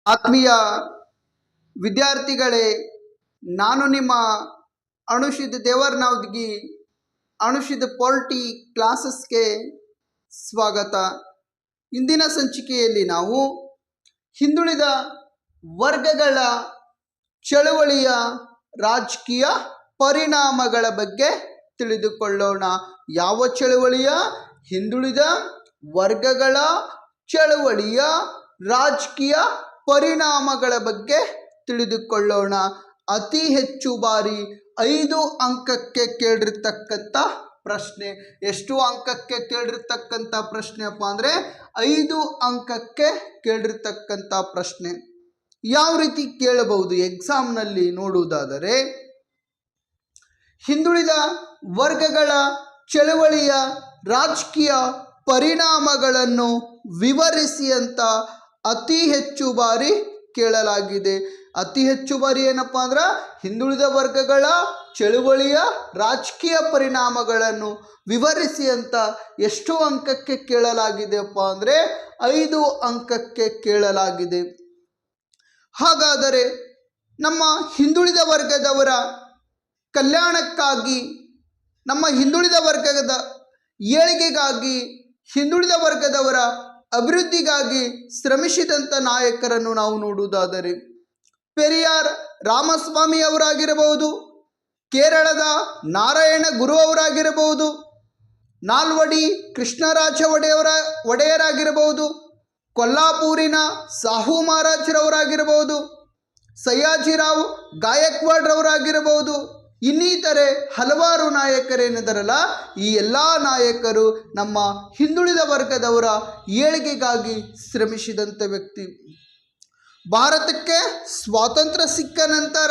ಆತ್ಮೀಯ ವಿದ್ಯಾರ್ಥಿಗಳೇ, ನಾನು ನಿಮ್ಮ ಅನುಷಿದ್ ದೇವರ್ನಾವ್ಗಿ ಅನುಷಿದ್ ಪೊಲಿಟಿ ಕ್ಲಾಸಸ್ಗೆ ಸ್ವಾಗತ. ಇಂದಿನ ಸಂಚಿಕೆಯಲ್ಲಿ ನಾವು ಹಿಂದುಳಿದ ವರ್ಗಗಳ ಚಳುವಳಿಯ ರಾಜಕೀಯ ಪರಿಣಾಮಗಳ ಬಗ್ಗೆ ತಿಳಿದುಕೊಳ್ಳೋಣ. ಯಾವ ಚಳುವಳಿಯ? ಹಿಂದುಳಿದ ವರ್ಗಗಳ ಚಳುವಳಿಯ ರಾಜಕೀಯ ಪರಿಣಾಮಗಳ ಬಗ್ಗೆ ತಿಳಿದುಕೊಳ್ಳೋಣ. ಅತಿ ಹೆಚ್ಚು ಬಾರಿ 5 ಅಂಕಕ್ಕೆ ಕೇಳಿರ್ತಕ್ಕಂಥ ಪ್ರಶ್ನೆ. ಎಷ್ಟು ಅಂಕಕ್ಕೆ ಕೇಳಿರ್ತಕ್ಕಂಥ ಪ್ರಶ್ನೆಯಪ್ಪ ಅಂದರೆ 5 ಅಂಕಕ್ಕೆ ಕೇಳಿರ್ತಕ್ಕಂಥ ಪ್ರಶ್ನೆ. ಯಾವ ರೀತಿ ಕೇಳಬಹುದು ಎಕ್ಸಾಮ್ನಲ್ಲಿ ನೋಡುವುದಾದರೆ, ಹಿಂದುಳಿದ ವರ್ಗಗಳ ಚಳುವಳಿಯ ರಾಜಕೀಯ ಪರಿಣಾಮಗಳನ್ನು ವಿವರಿಸಿ ಅಂತ ಅತಿ ಹೆಚ್ಚು ಬಾರಿ ಕೇಳಲಾಗಿದೆ. ಅತಿ ಹೆಚ್ಚು ಬಾರಿ ಏನಪ್ಪ ಅಂದ್ರೆ ಹಿಂದುಳಿದ ವರ್ಗಗಳ ಚಳುವಳಿಯ ರಾಜಕೀಯ ಪರಿಣಾಮಗಳನ್ನು ವಿವರಿಸಿ ಅಂತ ಎಷ್ಟು ಅಂಕಕ್ಕೆ ಕೇಳಲಾಗಿದೆಯಪ್ಪ ಅಂದರೆ 5 ಅಂಕಕ್ಕೆ ಕೇಳಲಾಗಿದೆ. ಹಾಗಾದರೆ ನಮ್ಮ ಹಿಂದುಳಿದ ವರ್ಗದವರ ಕಲ್ಯಾಣಕ್ಕಾಗಿ, ನಮ್ಮ ಹಿಂದುಳಿದ ವರ್ಗದ ಏಳಿಗೆಗಾಗಿ, ಹಿಂದುಳಿದ ವರ್ಗದವರ ಅಭಿವೃದ್ಧಿಗಾಗಿ ಶ್ರಮಿಸಿದಂಥ ನಾಯಕರನ್ನು ನಾವು ನೋಡುವುದಾದರೆ, ಪೆರಿಯಾರ್ ರಾಮಸ್ವಾಮಿ ಅವರಾಗಿರಬಹುದು, ಕೇರಳದ ನಾರಾಯಣ ಗುರು ಅವರಾಗಿರಬಹುದು, ನಾಲ್ವಡಿ ಕೃಷ್ಣರಾಜ ಒಡೆಯರಾಗಿರಬಹುದು, ಕೊಲ್ಲಾಪೂರಿನ ಸಾಹು ಮಹಾರಾಜರವರಾಗಿರಬಹುದು, ಸಯ್ಯಾಜಿರಾವ್ ಗಾಯಕ್ವಾಡ್ರವರಾಗಿರಬಹುದು, ಇನ್ನಿತರೆ ಹಲವಾರು ನಾಯಕರೇನಿದಾರಲ್ಲ, ಈ ಎಲ್ಲ ನಾಯಕರು ನಮ್ಮ ಹಿಂದುಳಿದ ವರ್ಗದವರ ಏಳಿಗೆಗಾಗಿ ಶ್ರಮಿಸಿದಂಥ ವ್ಯಕ್ತಿ. ಭಾರತಕ್ಕೆ ಸ್ವಾತಂತ್ರ್ಯ ಸಿಕ್ಕ ನಂತರ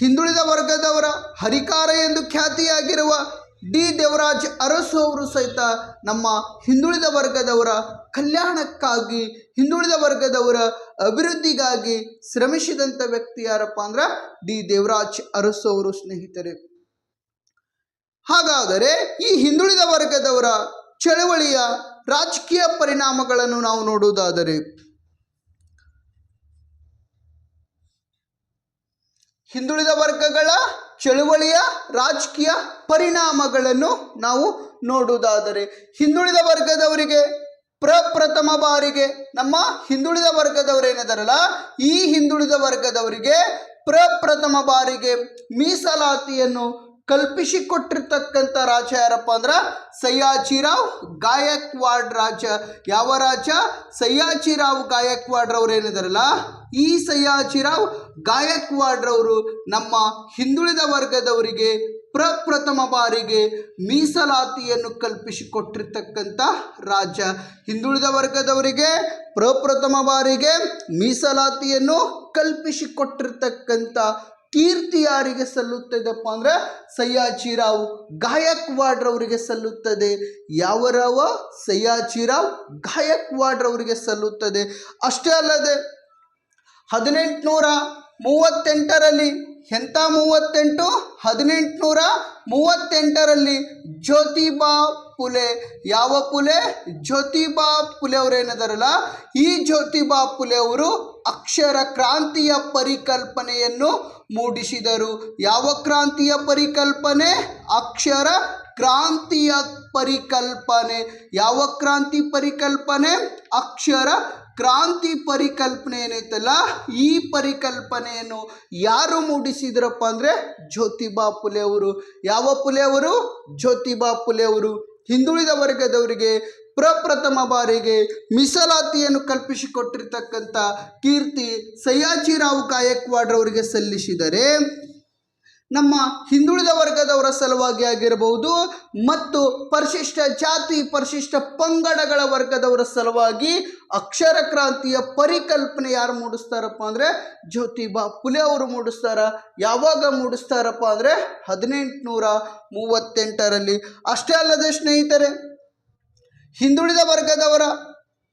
ಹಿಂದುಳಿದ ವರ್ಗದವರ ಹರಿಕಾರ ಎಂದು ಖ್ಯಾತಿಯಾಗಿರುವ ಡಿ ದೇವರಾಜ್ ಅರಸು ಅವರು ಸಹಿತ ನಮ್ಮ ಹಿಂದುಳಿದ ವರ್ಗದವರ ಕಲ್ಯಾಣಕ್ಕಾಗಿ, ಹಿಂದುಳಿದ ವರ್ಗದವರ ಅಭಿವೃದ್ಧಿಗಾಗಿ ಶ್ರಮಿಸಿದಂಥ ವ್ಯಕ್ತಿ ಯಾರಪ್ಪ ಅಂದ್ರೆ ಡಿ ದೇವರಾಜ್ ಅರಸು ಅವರು ಸ್ನೇಹಿತರೆ. ಹಾಗಾದರೆ ಈ ಹಿಂದುಳಿದ ವರ್ಗದವರ ಚಳವಳಿಯ ರಾಜಕೀಯ ಪರಿಣಾಮಗಳನ್ನು ನಾವು ನೋಡುವುದಾದರೆ, ಹಿಂದುಳಿದ ವರ್ಗಗಳ ಚಳುವಳಿಯ ರಾಜಕೀಯ ಪರಿಣಾಮಗಳನ್ನು ನಾವು ನೋಡುವುದಾದರೆ, ಹಿಂದುಳಿದ ವರ್ಗದವರಿಗೆ ಪ್ರಪ್ರಥಮ ಬಾರಿಗೆ, ನಮ್ಮ ಹಿಂದುಳಿದ ವರ್ಗದವರೇನಿದಾರಲ್ಲ, ಈ ಹಿಂದುಳಿದ ವರ್ಗದವರಿಗೆ ಪ್ರಪ್ರಥಮ ಬಾರಿಗೆ ಮೀಸಲಾತಿಯನ್ನು ಕಲ್ಪಿಸಿಕೊಟ್ಟಿರ್ತಕ್ಕಂಥ ರಾಜ ಯಾರಪ್ಪ ಅಂದ್ರೆ ಸಯ್ಯಾಜಿರಾವ್ ಗಾಯಕ್ವಾಡ್ ರಾಜ. ಯಾವ ರಾಜ? ಸಯ್ಯಾಜಿರಾವ್ ಗಾಯಕ್ವಾಡ್ರವ್ರೇನಿದಾರಲ್ಲ, ಈ ಸಯ್ಯಾಜಿರಾವ್ ಗಾಯಕ್ವಾಡ್ರವರು ನಮ್ಮ ಹಿಂದುಳಿದ ವರ್ಗದವರಿಗೆ ಪ್ರಪ್ರಥಮ ಬಾರಿಗೆ ಮೀಸಲಾತಿಯನ್ನು ಕಲ್ಪಿಸಿಕೊಟ್ಟಿರ್ತಕ್ಕಂಥ ರಾಜ. ಹಿಂದುಳಿದ ವರ್ಗದವರಿಗೆ ಪ್ರಪ್ರಥಮ ಬಾರಿಗೆ ಮೀಸಲಾತಿಯನ್ನು ಕಲ್ಪಿಸಿಕೊಟ್ಟಿರ್ತಕ್ಕಂಥ ಕೀರ್ತಿ ಯಾರಿಗೆ ಸಲ್ಲುತ್ತದೆಪ್ಪ ಅಂದರೆ ಸಯ್ಯಾಜಿರಾವ್ ಗಾಯಕ್ವಾಡ್ರವರಿಗೆ ಸಲ್ಲುತ್ತದೆ. ಯಾವರವ? ಸಯ್ಯಾಜಿರಾವ್ ಗಾಯಕ್ವಾಡ್ರವರಿಗೆ ಸಲ್ಲುತ್ತದೆ. ಅಷ್ಟೇ ಅಲ್ಲದೆ 1838ರಲ್ಲಿ, ಎಂಥ 38? 1838ರಲ್ಲಿ ಜ್ಯೋತಿಬಾ ಫುಲೆ. ಯಾವ ಫುಲೆ? ಜ್ಯೋತಿಬಾ ಫುಲೆ ಅವರೇನಿದಾರಲ್ಲ, ಈ ಜ್ಯೋತಿಬಾ ಫುಲೆ ಅವರು ಅಕ್ಷರ ಕ್ರಾಂತಿಯ ಪರಿಕಲ್ಪನೆಯನ್ನು ಮೂಡಿಸಿದರು. ಯಾವ ಕ್ರಾಂತಿಯ ಪರಿಕಲ್ಪನೆ? ಅಕ್ಷರ ಕ್ರಾಂತಿಯ ಪರಿಕಲ್ಪನೆ. ಯಾವ ಕ್ರಾಂತಿ ಪರಿಕಲ್ಪನೆ? ಅಕ್ಷರ ಕ್ರಾಂತಿ ಪರಿಕಲ್ಪನೆ ಏನೈತಲ್ಲ, ಈ ಪರಿಕಲ್ಪನೆಯನ್ನು ಯಾರು ಮೂಡಿಸಿದ್ರಪ್ಪ ಅಂದರೆ ಜ್ಯೋತಿಬಾ ಫುಲೆ ಅವರು. ಯಾವ ಫುಲೆ ಅವರು? ಜ್ಯೋತಿಬಾ ಫುಲೆ ಅವರು ಹಿಂದುಳಿದ ವರ್ಗದವರಿಗೆ ಪ್ರಪ್ರಥಮ ಬಾರಿಗೆ ಮೀಸಲಾತಿಯನ್ನು ಕಲ್ಪಿಸಿಕೊಟ್ಟಿರ್ತಕ್ಕಂಥ ಕೀರ್ತಿ ಸಯ್ಯಾಜಿರಾವ್ ಗಾಯಕ್ವಾಡ್ರವರಿಗೆ ಸಲ್ಲಿಸಿದರೆ, ನಮ್ಮ ಹಿಂದುಳಿದ ವರ್ಗದವರ ಸಲುವಾಗಿ ಆಗಿರಬಹುದು ಮತ್ತು ಪರಿಶಿಷ್ಟ ಜಾತಿ, ಪರಿಶಿಷ್ಟ ಪಂಗಡಗಳ ವರ್ಗದವರ ಸಲುವಾಗಿ ಅಕ್ಷರ ಕ್ರಾಂತಿಯ ಪರಿಕಲ್ಪನೆ ಯಾರು ಮೂಡಿಸ್ತಾರಪ್ಪ ಅಂದರೆ ಜ್ಯೋತಿಬಾ ಫುಲೆ ಅವರು ಮೂಡಿಸ್ತಾರ. ಯಾವಾಗ ಮೂಡಿಸ್ತಾರಪ್ಪ ಅಂದರೆ 1838ರಲ್ಲಿ. ಅಷ್ಟೇ ಅಲ್ಲದೆ ಸ್ನೇಹಿತರೆ, ಹಿಂದುಳಿದ ವರ್ಗದವರ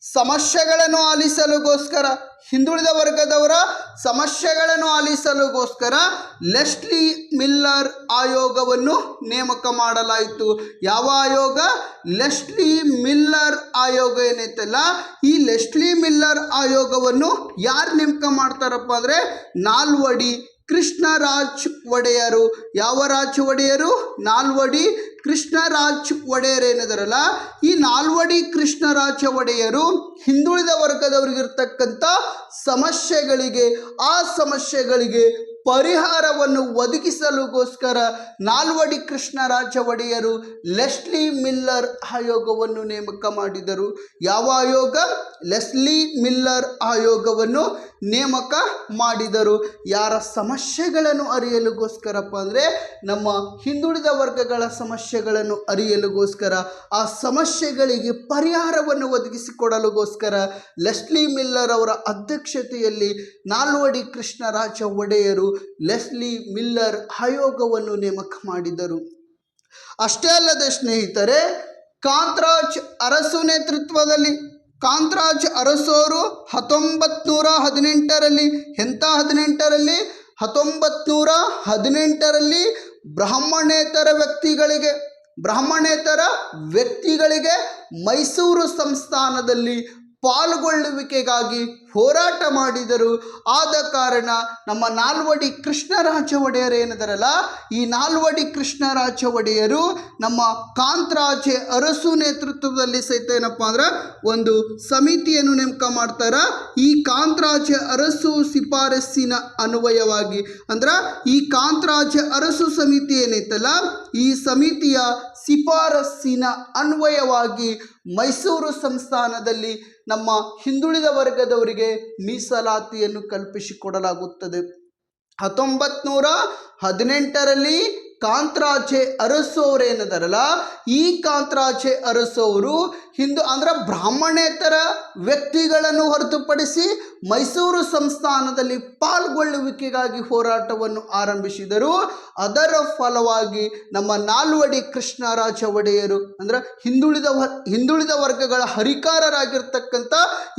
ಸಮಸ್ಯೆಗಳನ್ನು ಆಲಿಸಲುಗೋಸ್ಕರ, ಹಿಂದುಳಿದ ವರ್ಗದವರ ಸಮಸ್ಯೆಗಳನ್ನು ಆಲಿಸಲುಗೋಸ್ಕರ ಲೆಸ್ಲಿ ಮಿಲ್ಲರ್ ಆಯೋಗವನ್ನು ನೇಮಕ ಮಾಡಲಾಯಿತು. ಯಾವ ಆಯೋಗ? ಲೆಸ್ಲಿ ಮಿಲ್ಲರ್ ಆಯೋಗ ಏನೈತಲ್ಲ, ಈ ಲೆಸ್ಲಿ ಮಿಲ್ಲರ್ ಆಯೋಗವನ್ನು ಯಾರು ನೇಮಕ ಮಾಡ್ತಾರಪ್ಪ ಅಂದರೆ ನಾಲ್ವಡಿ ಕೃಷ್ಣರಾಜ್ ಒಡೆಯರು. ಯಾವ ರಾಜ್ ಒಡೆಯರು? ನಾಲ್ವಡಿ ಕೃಷ್ಣರಾಜ್ ಒಡೆಯರ್ ಏನಿದಾರಲ್ಲ, ಈ ನಾಲ್ವಡಿ ಕೃಷ್ಣರಾಜ ಒಡೆಯರು ಹಿಂದುಳಿದ ವರ್ಗದವರಿಗಿರ್ತಕ್ಕಂಥ ಸಮಸ್ಯೆಗಳಿಗೆ, ಆ ಸಮಸ್ಯೆಗಳಿಗೆ ಪರಿಹಾರವನ್ನು ಒದಗಿಸಲುಗೋಸ್ಕರ ನಾಲ್ವಡಿ ಕೃಷ್ಣರಾಜ ಒಡೆಯರು ಲೆಸ್ಲಿ ಮಿಲ್ಲರ್ ಆಯೋಗವನ್ನು ನೇಮಕ ಮಾಡಿದರು. ಯಾವ ಆಯೋಗ? ಲೆಸ್ಲಿ ಮಿಲ್ಲರ್ ಆಯೋಗವನ್ನು ನೇಮಕ ಮಾಡಿದರು. ಯಾರ ಸಮಸ್ಯೆಗಳನ್ನು ಅರಿಯಲುಗೋಸ್ಕರಪ್ಪ ಅಂದರೆ ನಮ್ಮ ಹಿಂದುಳಿದ ವರ್ಗಗಳ ಸಮಸ್ಯೆಗಳನ್ನು ಅರಿಯಲುಗೋಸ್ಕರ, ಆ ಸಮಸ್ಯೆಗಳಿಗೆ ಪರಿಹಾರವನ್ನು ಒದಗಿಸಿಕೊಡಲುಗೋಸ್ಕರ ಲೆಸ್ಲಿ ಮಿಲ್ಲರ್ ಅವರ ಅಧ್ಯಕ್ಷತೆಯಲ್ಲಿ ನಾಲ್ವಡಿ ಕೃಷ್ಣರಾಜ ಒಡೆಯರು ಲೆಸ್ಲಿ ಮಿಲ್ಲರ್ ಆಯೋಗವನ್ನು ನೇಮಕ ಮಾಡಿದರು. ಅಷ್ಟೇ ಅಲ್ಲದೆ ಸ್ನೇಹಿತರೆ, ಕಾಂತರಾಜ್ ಅರಸು ನೇತೃತ್ವದಲ್ಲಿ, ಕಾಂತರಾಜ್ ಅರಸು ಅವರು 1918ರಲ್ಲಿ, ಎಂಥ 18ರಲ್ಲಿ? 1918ರಲ್ಲಿ ಬ್ರಾಹ್ಮಣೇತರ ವ್ಯಕ್ತಿಗಳಿಗೆ ಮೈಸೂರು ಸಂಸ್ಥಾನದಲ್ಲಿ ಪಾಲ್ಗೊಳ್ಳುವಿಕೆಗಾಗಿ ಹೋರಾಟ ಮಾಡಿದರು. ಆದ ಕಾರಣ ನಮ್ಮ ನಾಲ್ವಡಿ ಕೃಷ್ಣರಾಜ ಒಡೆಯರು ಏನಿದಾರಲ್ಲ, ಈ ನಾಲ್ವಡಿ ಕೃಷ್ಣರಾಜ ಒಡೆಯರು ನಮ್ಮ ಕಾಂತರಾಜ ಅರಸು ನೇತೃತ್ವದಲ್ಲಿ ಸಹಿತ ಏನಪ್ಪ ಅಂದ್ರೆ ಒಂದು ಸಮಿತಿಯನ್ನು ನೇಮಕ ಮಾಡ್ತಾರ. ಈ ಕಾಂತರಾಜ ಅರಸು ಶಿಫಾರಸ್ಸಿನ ಅನ್ವಯವಾಗಿ, ಅಂದ್ರೆ ಈ ಕಾಂತರಾಜ ಅರಸು ಸಮಿತಿ ಏನೈತಲ್ಲ, ಈ ಸಮಿತಿಯ ಶಿಫಾರಸ್ಸಿನ ಅನ್ವಯವಾಗಿ ಮೈಸೂರು ಸಂಸ್ಥಾನದಲ್ಲಿ ನಮ್ಮ ಹಿಂದುಳಿದ ವರ್ಗದವರಿಗೆ ಮೀಸಲಾತಿಯನ್ನು ಕಲ್ಪಿಸಿಕೊಡಲಾಗುತ್ತದೆ. 1918ರಲ್ಲಿ ಕಾಂತರಾಜೆ ಅರಸು ಅವರು ಏನಿದಾರಲ್ಲ, ಈ ಕಾಂತರಾಜೆ ಅರಸು ಅವರು ಬ್ರಾಹ್ಮಣೇತರ ವ್ಯಕ್ತಿಗಳನ್ನು ಹೊರತುಪಡಿಸಿ ಮೈಸೂರು ಸಂಸ್ಥಾನದಲ್ಲಿ ಪಾಲ್ಗೊಳ್ಳುವಿಕೆಗಾಗಿ ಹೋರಾಟವನ್ನು ಆರಂಭಿಸಿದರು. ಅದರ ಫಲವಾಗಿ ನಮ್ಮ ನಾಲ್ವಡಿ ಕೃಷ್ಣರಾಜ ಒಡೆಯರು ಹಿಂದುಳಿದ ವರ್ಗಗಳ ಹರಿಕಾರರಾಗಿರ್ತಕ್ಕಂಥ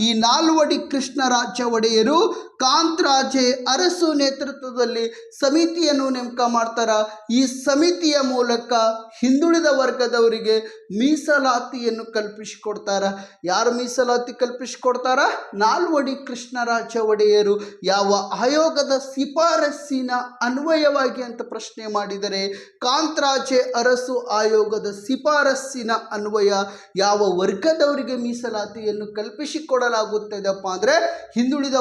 ಈ ನಾಲ್ವಡಿ ಕೃಷ್ಣರಾಜ ಒಡೆಯರು ಕಾಂತರಾಜೆ ಅರಸು ನೇತೃತ್ವದಲ್ಲಿ ಸಮಿತಿಯನ್ನು ನೇಮಕ ಮಾಡ್ತಾರ. ಈ ಸಮಿತಿಯ ಮೂಲಕ ಹಿಂದುಳಿದ ವರ್ಗದವರಿಗೆ ಮೀಸಲಾತಿಯನ್ನು ಕಲ್ಪಿಸಿಕೊಡ್ತಾರ. ಯಾರು ಮೀಸಲಾತಿ ಕಲ್ಪಿಸಿಕೊಡ್ತಾರ? ನಾಲ್ವಡಿ ಕೃಷ್ಣರಾಜ ಒಡೆಯರು. ಯಾವ ಆಯೋಗದ ಶಿಫಾರಸ್ಸಿನ ಅನ್ವಯವಾಗಿ ಅಂತ ಪ್ರಶ್ನೆ ಮಾಡಿದರೆ, ಕಾಂತರಾಜೆ ಅರಸು ಆಯೋಗದ ಶಿಫಾರಸ್ಸಿನ ಅನ್ವಯ ಯಾವ ವರ್ಗದವರಿಗೆ ಮೀಸಲಾತಿಯನ್ನು ಕಲ್ಪಿಸಿಕೊಡಲಾಗುತ್ತದೆಪ್ಪ ಅಂದರೆ ಹಿಂದುಳಿದ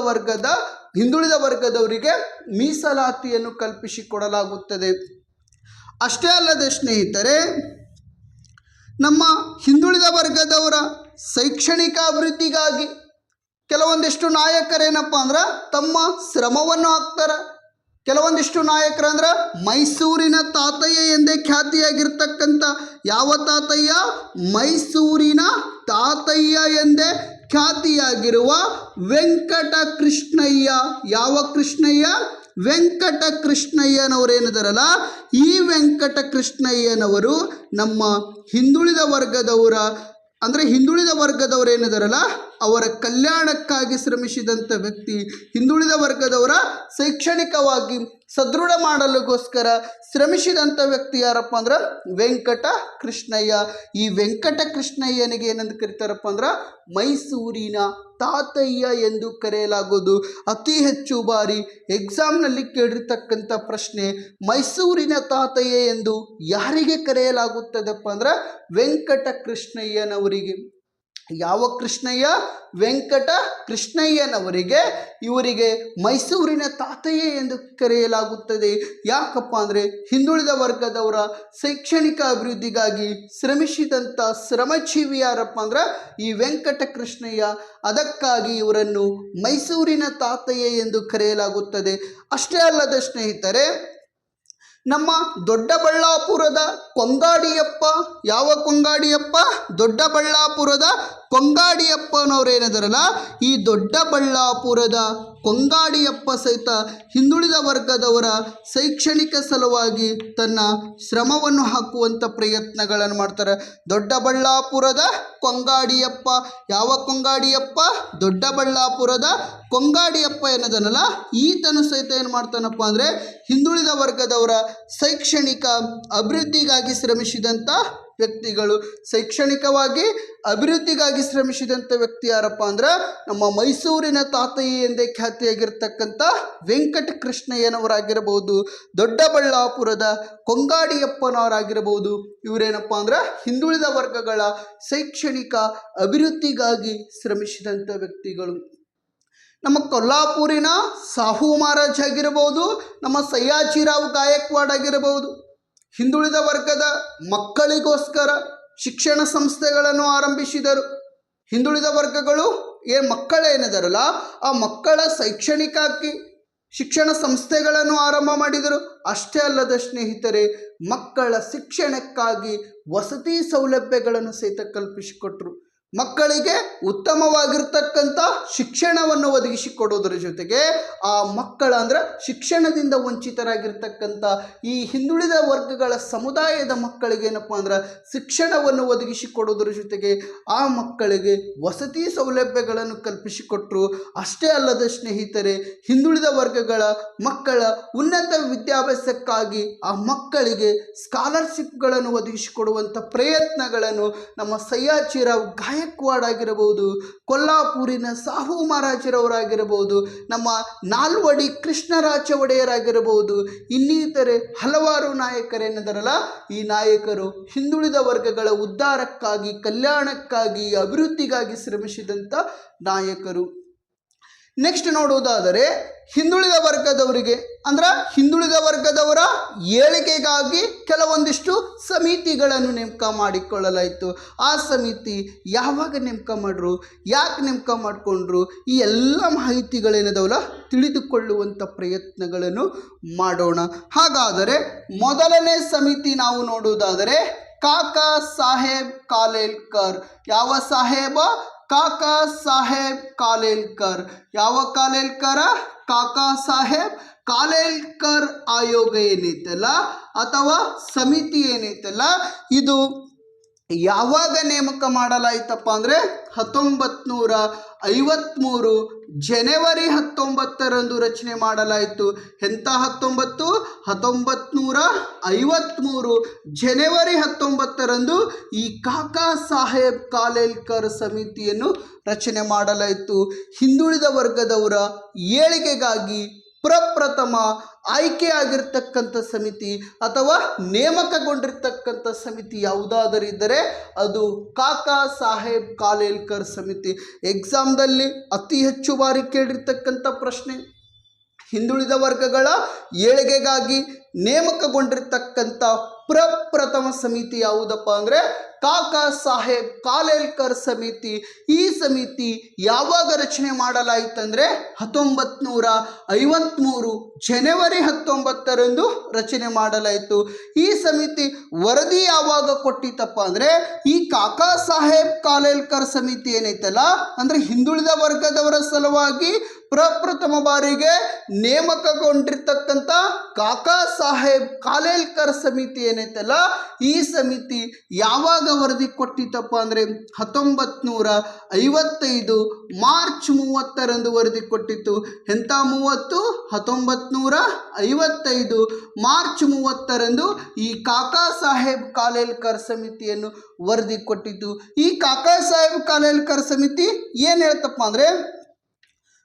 ವರ್ಗದವರಿಗೆ ಮೀಸಲಾತಿಯನ್ನು ಕಲ್ಪಿಸಿಕೊಡಲಾಗುತ್ತದೆ. ಅಷ್ಟೇ ಅಲ್ಲದೆ ಸ್ನೇಹಿತರೆ, ನಮ್ಮ ಹಿಂದುಳಿದ ವರ್ಗದವರ ಶೈಕ್ಷಣಿಕ ಅಭಿವೃದ್ಧಿಗಾಗಿ ಕೆಲವೊಂದಿಷ್ಟು ನಾಯಕರೇನಪ್ಪ ಅಂದ್ರೆ ತಮ್ಮ ಶ್ರಮವನ್ನು ಹಾಕ್ತಾರೆ. ಕೆಲವೊಂದಿಷ್ಟು ನಾಯಕರಂದ್ರೆ ಮೈಸೂರಿನ ತಾತಯ್ಯ ಎಂದೇ ಖ್ಯಾತಿಯಾಗಿರ್ತಕ್ಕಂಥ, ಯಾವ ತಾತಯ್ಯ? ಮೈಸೂರಿನ ತಾತಯ್ಯ ಎಂದೇ ಖ್ಯಾತಿಯಾಗಿರುವ ವೆಂಕಟ ಕೃಷ್ಣಯ್ಯ. ಯಾವ ಕೃಷ್ಣಯ್ಯ? ವೆಂಕಟ ಕೃಷ್ಣಯ್ಯನವರೇನಿದಾರಲ್ಲ, ಈ ವೆಂಕಟ ಕೃಷ್ಣಯ್ಯನವರು ನಮ್ಮ ಹಿಂದುಳಿದ ವರ್ಗದವರೇನಿದಾರಲ್ಲ ಅವರ ಕಲ್ಯಾಣಕ್ಕಾಗಿ ಶ್ರಮಿಸಿದಂಥ ವ್ಯಕ್ತಿ. ಹಿಂದುಳಿದ ವರ್ಗದವರ ಶೈಕ್ಷಣಿಕವಾಗಿ ಸದೃಢ ಮಾಡಲಿಗೋಸ್ಕರ ಶ್ರಮಿಸಿದಂಥ ವ್ಯಕ್ತಿ ಯಾರಪ್ಪ ಅಂದ್ರೆ ವೆಂಕಟ ಕೃಷ್ಣಯ್ಯ. ಈ ವೆಂಕಟ ಕೃಷ್ಣಯ್ಯನಿಗೆ ಏನಂತ ಕರೀತಾರಪ್ಪ ಅಂದ್ರೆ ಮೈಸೂರಿನ ತಾತಯ್ಯ ಎಂದು ಕರೆಯಲಾಗೋದು. ಅತಿ ಹೆಚ್ಚು ಬಾರಿ ಎಕ್ಸಾಮ್ನಲ್ಲಿ ಕೇಳಿರ್ತಕ್ಕಂಥ ಪ್ರಶ್ನೆ, ಮೈಸೂರಿನ ತಾತಯ್ಯ ಎಂದು ಯಾರಿಗೆ ಕರೆಯಲಾಗುತ್ತದಪ್ಪ ಅಂದ್ರೆ ವೆಂಕಟ ಕೃಷ್ಣಯ್ಯನವರಿಗೆ. ಯಾವ ಕೃಷ್ಣಯ್ಯ? ವೆಂಕಟ ಕೃಷ್ಣಯ್ಯನವರಿಗೆ ಇವರಿಗೆ ಮೈಸೂರಿನ ತಾತಯ್ಯ ಎಂದು ಕರೆಯಲಾಗುತ್ತದೆ. ಯಾಕಪ್ಪ ಅಂದರೆ ಹಿಂದುಳಿದ ವರ್ಗದವರ ಶೈಕ್ಷಣಿಕ ಅಭಿವೃದ್ಧಿಗಾಗಿ ಶ್ರಮಿಸಿದಂಥ ಶ್ರಮಜೀವಿ ಯಾರಪ್ಪ ಅಂದ್ರೆ ಈ ವೆಂಕಟ ಕೃಷ್ಣಯ್ಯ. ಅದಕ್ಕಾಗಿ ಇವರನ್ನು ಮೈಸೂರಿನ ತಾತಯ್ಯ ಎಂದು ಕರೆಯಲಾಗುತ್ತದೆ. ಅಷ್ಟೇ ಅಲ್ಲದೆ ಸ್ನೇಹಿತರೆ, ನಮ್ಮ ದೊಡ್ಡಬಳ್ಳಾಪುರದ ಕೊಂಗಾಡಿಯಪ್ಪ. ಯಾವ ಕೊಂಗಾಡಿಯಪ್ಪ? ದೊಡ್ಡಬಳ್ಳಾಪುರದ ಕೊಂಗಾಡಿಯಪ್ಪನವರೇನಿದಾರಲ್ಲ, ಈ ದೊಡ್ಡಬಳ್ಳಾಪುರದ ಕೊಂಗಾಡಿಯಪ್ಪ ಸಹಿತ ಹಿಂದುಳಿದ ವರ್ಗದವರ ಶೈಕ್ಷಣಿಕ ಸಲುವಾಗಿ ತನ್ನ ಶ್ರಮವನ್ನು ಹಾಕುವಂಥ ಪ್ರಯತ್ನಗಳನ್ನು ಮಾಡ್ತಾರೆ. ದೊಡ್ಡಬಳ್ಳಾಪುರದ ಕೊಂಗಾಡಿಯಪ್ಪ, ಯಾವ ಕೊಂಗಾಡಿಯಪ್ಪ? ದೊಡ್ಡಬಳ್ಳಾಪುರದ ಕೊಂಗಾಡಿಯಪ್ಪ ಏನದನಲ್ಲ, ಈತನು ಸಹಿತ ಏನು ಮಾಡ್ತಾನಪ್ಪ ಅಂದರೆ ಹಿಂದುಳಿದ ವರ್ಗದವರ ಶೈಕ್ಷಣಿಕ ಅಭಿವೃದ್ಧಿಗಾಗಿ ಶ್ರಮಿಸಿದಂಥ ವ್ಯಕ್ತಿಗಳು. ಶೈಕ್ಷಣಿಕವಾಗಿ ಅಭಿವೃದ್ಧಿಗಾಗಿ ಶ್ರಮಿಸಿದಂಥ ವ್ಯಕ್ತಿ ಯಾರಪ್ಪ ಅಂದ್ರೆ ನಮ್ಮ ಮೈಸೂರಿನ ತಾತಯ್ಯ ಎಂದೇ ಖ್ಯಾತಿಯಾಗಿರ್ತಕ್ಕಂಥ ವೆಂಕಟಕೃಷ್ಣಯ್ಯನವರಾಗಿರಬಹುದು, ದೊಡ್ಡಬಳ್ಳಾಪುರದ ಕೊಂಗಾಡಿಯಪ್ಪನವರಾಗಿರಬಹುದು. ಇವರೇನಪ್ಪ ಅಂದ್ರೆ ಹಿಂದುಳಿದ ವರ್ಗಗಳ ಶೈಕ್ಷಣಿಕ ಅಭಿವೃದ್ಧಿಗಾಗಿ ಶ್ರಮಿಸಿದಂಥ ವ್ಯಕ್ತಿಗಳು. ನಮ್ಮ ಕೊಲ್ಲಾಪುರಿನ ಸಾಹು ಮಹಾರಾಜ್ ಆಗಿರಬಹುದು, ನಮ್ಮ ಸಯ್ಯಾಜಿರಾವ್ ಗಾಯಕ್ವಾಡ್ ಆಗಿರಬಹುದು, ಹಿಂದುಳಿದ ವರ್ಗದ ಮಕ್ಕಳಿಗೋಸ್ಕರ ಶಿಕ್ಷಣ ಸಂಸ್ಥೆಗಳನ್ನು ಆರಂಭಿಸಿದರು. ಹಿಂದುಳಿದ ವರ್ಗಗಳು ಮಕ್ಕಳೇನಿದಾರಲ್ಲ, ಆ ಮಕ್ಕಳ ಶೈಕ್ಷಣಿಕಕ್ಕೆ ಶಿಕ್ಷಣ ಸಂಸ್ಥೆಗಳನ್ನು ಆರಂಭ ಮಾಡಿದರು. ಅಷ್ಟೇ ಅಲ್ಲದ ಸ್ನೇಹಿತರೆ, ಮಕ್ಕಳ ಶಿಕ್ಷಣಕ್ಕಾಗಿ ವಸತಿ ಸೌಲಭ್ಯಗಳನ್ನು ಸಹಿತ ಕಲ್ಪಿಸಿಕೊಟ್ರು. ಮಕ್ಕಳಿಗೆ ಉತ್ತಮವಾಗಿರ್ತಕ್ಕಂಥ ಶಿಕ್ಷಣವನ್ನು ಒದಗಿಸಿಕೊಡೋದರ ಜೊತೆಗೆ ಆ ಮಕ್ಕಳ ಅಂದ್ರೆ ಶಿಕ್ಷಣದಿಂದ ವಂಚಿತರಾಗಿರ್ತಕ್ಕಂಥ ಈ ಹಿಂದುಳಿದ ವರ್ಗಗಳ ಸಮುದಾಯದ ಮಕ್ಕಳಿಗೆ ಏನಪ್ಪ ಅಂದ್ರೆ ಶಿಕ್ಷಣವನ್ನು ಒದಗಿಸಿಕೊಡೋದರ ಜೊತೆಗೆ ಆ ಮಕ್ಕಳಿಗೆ ವಸತಿ ಸೌಲಭ್ಯಗಳನ್ನು ಕಲ್ಪಿಸಿಕೊಟ್ರು. ಅಷ್ಟೇ ಅಲ್ಲದ ಸ್ನೇಹಿತರೆ, ಹಿಂದುಳಿದ ವರ್ಗಗಳ ಮಕ್ಕಳ ಉನ್ನತ ವಿದ್ಯಾಭ್ಯಾಸಕ್ಕಾಗಿ ಆ ಮಕ್ಕಳಿಗೆ ಸ್ಕಾಲರ್ಶಿಪ್ಗಳನ್ನು ಒದಗಿಸಿಕೊಡುವಂಥ ಪ್ರಯತ್ನಗಳನ್ನು ನಮ್ಮ ಸಯ್ಯಾಜಿರಾವ್ ಗಾಯಕ್ವಾಡ್ ಆಗಿರಬಹುದು, ಕೊಲ್ಲಾಪುರಿನ ಸಾಹು ಮಹಾರಾಜರವರಾಗಿರಬಹುದು, ನಮ್ಮ ನಾಲ್ವಡಿ ಕೃಷ್ಣರಾಜ ಒಡೆಯರಾಗಿರಬಹುದು, ಇನ್ನಿತರೆ ಹಲವಾರು ನಾಯಕರೇನಿದಾರಲ್ಲ, ಈ ನಾಯಕರು ಹಿಂದುಳಿದ ವರ್ಗಗಳ ಉದ್ಧಾರಕ್ಕಾಗಿ, ಕಲ್ಯಾಣಕ್ಕಾಗಿ, ಅಭಿವೃದ್ಧಿಗಾಗಿ ಶ್ರಮಿಸಿದಂಥ ನಾಯಕರು. ನೆಕ್ಸ್ಟ್ ನೋಡುವುದಾದರೆ ಹಿಂದುಳಿದ ವರ್ಗದವರಿಗೆ ಅಂದ್ರೆ ಹಿಂದುಳಿದ ವರ್ಗದವರ ಏಳಿಗೆಗಾಗಿ ಕೆಲವೊಂದಿಷ್ಟು ಸಮಿತಿಗಳನ್ನು ನೇಮಕ ಮಾಡಿಕೊಳ್ಳಲಾಯಿತು. ಆ ಸಮಿತಿ ಯಾವಾಗ ನೇಮಕ ಮಾಡ್ರು, ಯಾಕೆ ನೇಮಕ ಮಾಡಿಕೊಂಡ್ರು, ಈ ಎಲ್ಲ ಮಾಹಿತಿಗಳೇನದವಲ್ಲ ತಿಳಿದುಕೊಳ್ಳುವಂಥ ಪ್ರಯತ್ನಗಳನ್ನು ಮಾಡೋಣ. ಹಾಗಾದರೆ ಮೊದಲನೇ ಸಮಿತಿ ನಾವು ನೋಡುವುದಾದರೆ ಕಾಕಾ ಸಾಹೇಬ್ ಕಾಲೇಲ್ಕರ್. ಯಾವ ಸಾಹೇಬ? ಕಾಕಾ ಸಾಹೇಬ್ ಕಾಲೇಲ್ಕರ್. ಯಾವ ಕಾಲೇಲ್ಕರ? ಕಾಕಾ ಸಾಹೇಬ್ ಕಾಲೇಲ್ಕರ್ ಆಯೋಗ ಏನೈತಲ್ಲ ಅಥವಾ ಸಮಿತಿ ಏನೈತಲ್ಲ, ಇದು ಯಾವಾಗ ನೇಮಕ ಮಾಡಲಾಯಿತಪ್ಪ ಅಂದರೆ 1953 ಜನವರಿ 19ರಂದು ರಚನೆ ಮಾಡಲಾಯಿತು. ಎಂಥ 1953 ಜನವರಿ 19ರಂದು ಈ ಕಾಕಾ ಸಾಹೇಬ್ ಕಾಲೇಲ್ಕರ್ ಸಮಿತಿಯನ್ನು ರಚನೆ ಮಾಡಲಾಯಿತು. ಹಿಂದುಳಿದ ವರ್ಗದವರ ಏಳಿಗೆಗಾಗಿ ಪ್ರಪ್ರಥಮ ಆಯ್ಕೆಯಾಗಿರ್ತಕ್ಕಂಥ ಸಮಿತಿ ಅಥವಾ ನೇಮಕಗೊಂಡಿರ್ತಕ್ಕಂಥ ಸಮಿತಿ ಯಾವುದಾದರೂ ಇದ್ದರೆ ಅದು ಕಾಕಾ ಸಾಹೇಬ್ ಕಾಲೇಲ್ಕರ್ ಸಮಿತಿ. ಎಕ್ಸಾಮ್ದಲ್ಲಿ ಅತಿ ಹೆಚ್ಚು ಬಾರಿ ಕೇಳಿರ್ತಕ್ಕಂಥ ಪ್ರಶ್ನೆ, ಹಿಂದುಳಿದ ವರ್ಗಗಳ ಏಳಿಗೆಗಾಗಿ ನೇಮಕಗೊಂಡಿರ್ತಕ್ಕಂಥ ಪ್ರಪ್ರಥಮ ಸಮಿತಿ ಯಾವುದಪ್ಪ ಅಂದರೆ ಕಾಕಾ ಸಾಹೇಬ್ ಕಾಲೇಲ್ಕರ್ ಸಮಿತಿ. ಈ ಸಮಿತಿ ಯಾವಾಗ ರಚನೆ ಮಾಡಲಾಯಿತಂದರೆ 1953 ಜನವರಿ 19ರಂದು ರಚನೆ ಮಾಡಲಾಯಿತು. ಈ ಸಮಿತಿ ವರದಿ ಯಾವಾಗ ಕೊಟ್ಟಿತ್ತಪ್ಪ ಅಂದರೆ ಈ ಕಾಕಾ ಸಾಹೇಬ್ ಕಾಲೇಲ್ಕರ್ ಸಮಿತಿ ಏನೈತಲ್ಲ ಅಂದರೆ ಹಿಂದುಳಿದ ವರ್ಗದವರ ಸಲುವಾಗಿ ಪ್ರಪ್ರಥಮ ಬಾರಿಗೆ ನೇಮಕಗೊಂಡಿರ್ತಕ್ಕಂಥ ಕಾಕಾ ಸಾಹೇಬ್ ಕಾಲೇಲ್ಕರ್ ಸಮಿತಿ ಏನೈತಲ್ಲ, ಈ ಸಮಿತಿ ಯಾವಾಗ ವರದಿ ಕೊಟ್ಟಿತ್ತಪ್ಪ ಅಂದರೆ 1955 ಮಾರ್ಚ್ 30ರಂದು ವರದಿ ಕೊಟ್ಟಿತ್ತು. ಎಂಥ 30? 1955 ಮಾರ್ಚ್ 30ರಂದು ಈ ಕಾಕಾ ಸಾಹೇಬ್ ಕಾಲೇಲ್ಕರ್ ಸಮಿತಿಯನ್ನು ವರದಿ ಕೊಟ್ಟಿತ್ತು. ಈ ಕಾಕಾ ಸಾಹೇಬ್ ಕಾಲೇಲ್ಕರ್ ಸಮಿತಿ ಏನು ಹೇಳ್ತಪ್ಪ ಅಂದರೆ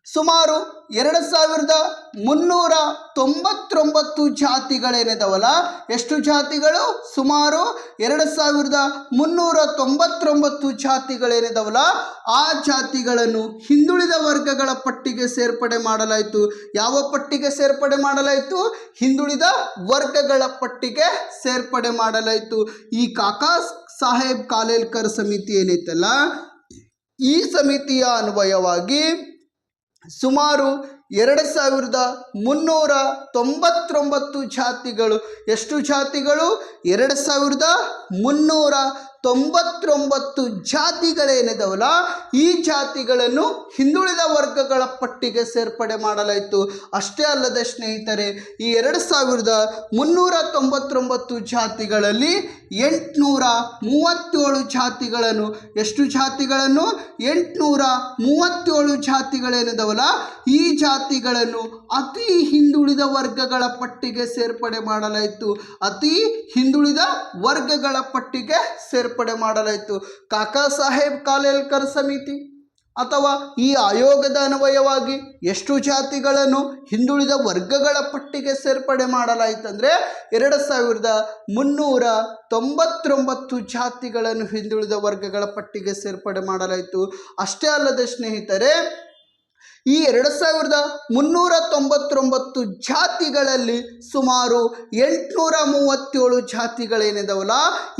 ಸುಮಾರು 2399 ಜಾತಿಗಳೇನಿದಾವಲ್ಲ, ಎಷ್ಟು ಜಾತಿಗಳು? ಸುಮಾರು 2399 ಜಾತಿಗಳೇನಿದಾವಲ್ಲ, ಆ ಜಾತಿಗಳನ್ನು ಹಿಂದುಳಿದ ವರ್ಗಗಳ ಪಟ್ಟಿಗೆ ಸೇರ್ಪಡೆ ಮಾಡಲಾಯಿತು. ಯಾವ ಪಟ್ಟಿಗೆ ಸೇರ್ಪಡೆ ಮಾಡಲಾಯಿತು? ಹಿಂದುಳಿದ ವರ್ಗಗಳ ಪಟ್ಟಿಗೆ ಸೇರ್ಪಡೆ ಮಾಡಲಾಯಿತು. ಈ ಕಾಕಾ ಸಾಹೇಬ್ ಕಾಲೇಲ್ಕರ್ ಸಮಿತಿ ಏನೈತಲ್ಲ, ಈ ಸಮಿತಿಯ ಅನ್ವಯವಾಗಿ ಸುಮಾರು 2399 ಜಾತಿಗಳು. ಎಷ್ಟು ಜಾತಿಗಳು? 2399 ಜಾತಿಗಳೇನಿದಾವಲ್ಲ ಈ ಜಾತಿಗಳನ್ನು ಹಿಂದುಳಿದ ವರ್ಗಗಳ ಪಟ್ಟಿಗೆ ಸೇರ್ಪಡೆ ಮಾಡಲಾಯಿತು. ಅಷ್ಟೇ ಅಲ್ಲದೆ ಸ್ನೇಹಿತರೆ, ಈ 2399 ಜಾತಿಗಳಲ್ಲಿ 837 ಜಾತಿಗಳನ್ನು, ಎಷ್ಟು ಜಾತಿಗಳನ್ನು? 837 ಜಾತಿಗಳೇನಿದಾವಲ್ಲ ಈ ಜಾತಿಗಳನ್ನು ಅತಿ ಹಿಂದುಳಿದ ವರ್ಗಗಳ ಪಟ್ಟಿಗೆ ಸೇರ್ಪಡೆ ಮಾಡಲಾಯಿತು. ಅತಿ ಹಿಂದುಳಿದ ವರ್ಗಗಳ ಪಟ್ಟಿಗೆ ಸೇರ್ಪಡೆ ಮಾಡಲಾಯಿತು. ಕಾಕಾ ಸಾಹೇಬ್ ಕಾಲೇಲ್ಕರ್ ಸಮಿತಿ ಅಥವಾ ಈ ಆಯೋಗದ ಅನ್ವಯವಾಗಿ ಎಷ್ಟು ಜಾತಿಗಳನ್ನು ಹಿಂದುಳಿದ ವರ್ಗಗಳ ಪಟ್ಟಿಗೆ ಸೇರ್ಪಡೆ ಮಾಡಲಾಯಿತಂದರೆ 2399 ಜಾತಿಗಳನ್ನು ಹಿಂದುಳಿದ ವರ್ಗಗಳ ಪಟ್ಟಿಗೆ ಸೇರ್ಪಡೆ ಮಾಡಲಾಯಿತು. ಅಷ್ಟೇ ಅಲ್ಲದೆ ಸ್ನೇಹಿತರೆ, ಈ 2399 ಜಾತಿಗಳಲ್ಲಿ ಸುಮಾರು 837 ಜಾತಿಗಳೇನಿದಾವಲ್ಲ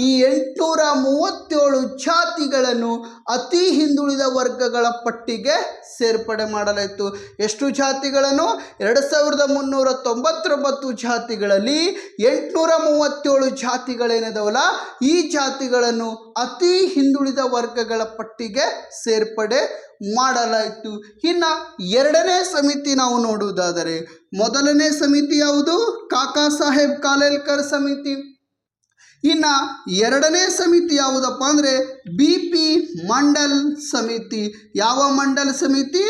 ಈ 837 ಜಾತಿಗಳನ್ನು ಅತಿ ಹಿಂದುಳಿದ ವರ್ಗಗಳ ಪಟ್ಟಿಗೆ ಸೇರ್ಪಡೆ ಮಾಡಲಾಯಿತು. ಎಷ್ಟು ಜಾತಿಗಳನ್ನು? 2399 ಜಾತಿಗಳಲ್ಲಿ 837 ಜಾತಿಗಳೇನಿದಾವಲ್ಲ ಈ ಜಾತಿಗಳನ್ನು ಅತಿ ಹಿಂದುಳಿದ ವರ್ಗಗಳ ಪಟ್ಟಿಗೆ ಸೇರ್ಪಡೆ ಮಾಡಲಾಯಿತು. ಇನ್ನು ಎರಡನೇ ಸಮಿತಿ ನಾವು ನೋಡುವುದಾದರೆ, ಮೊದಲನೇ ಸಮಿತಿ ಯಾವುದು? ಕಾಕಾ ಸಾಹೇಬ್ ಕಾಲೇಲ್ಕರ್ ಸಮಿತಿ. ಇನ್ನು ಎರಡನೇ ಸಮಿತಿ ಯಾವುದಪ್ಪ ಅಂದರೆ BP ಮಂಡಲ್ ಸಮಿತಿ. ಯಾವ ಮಂಡಲ್ ಸಮಿತಿ?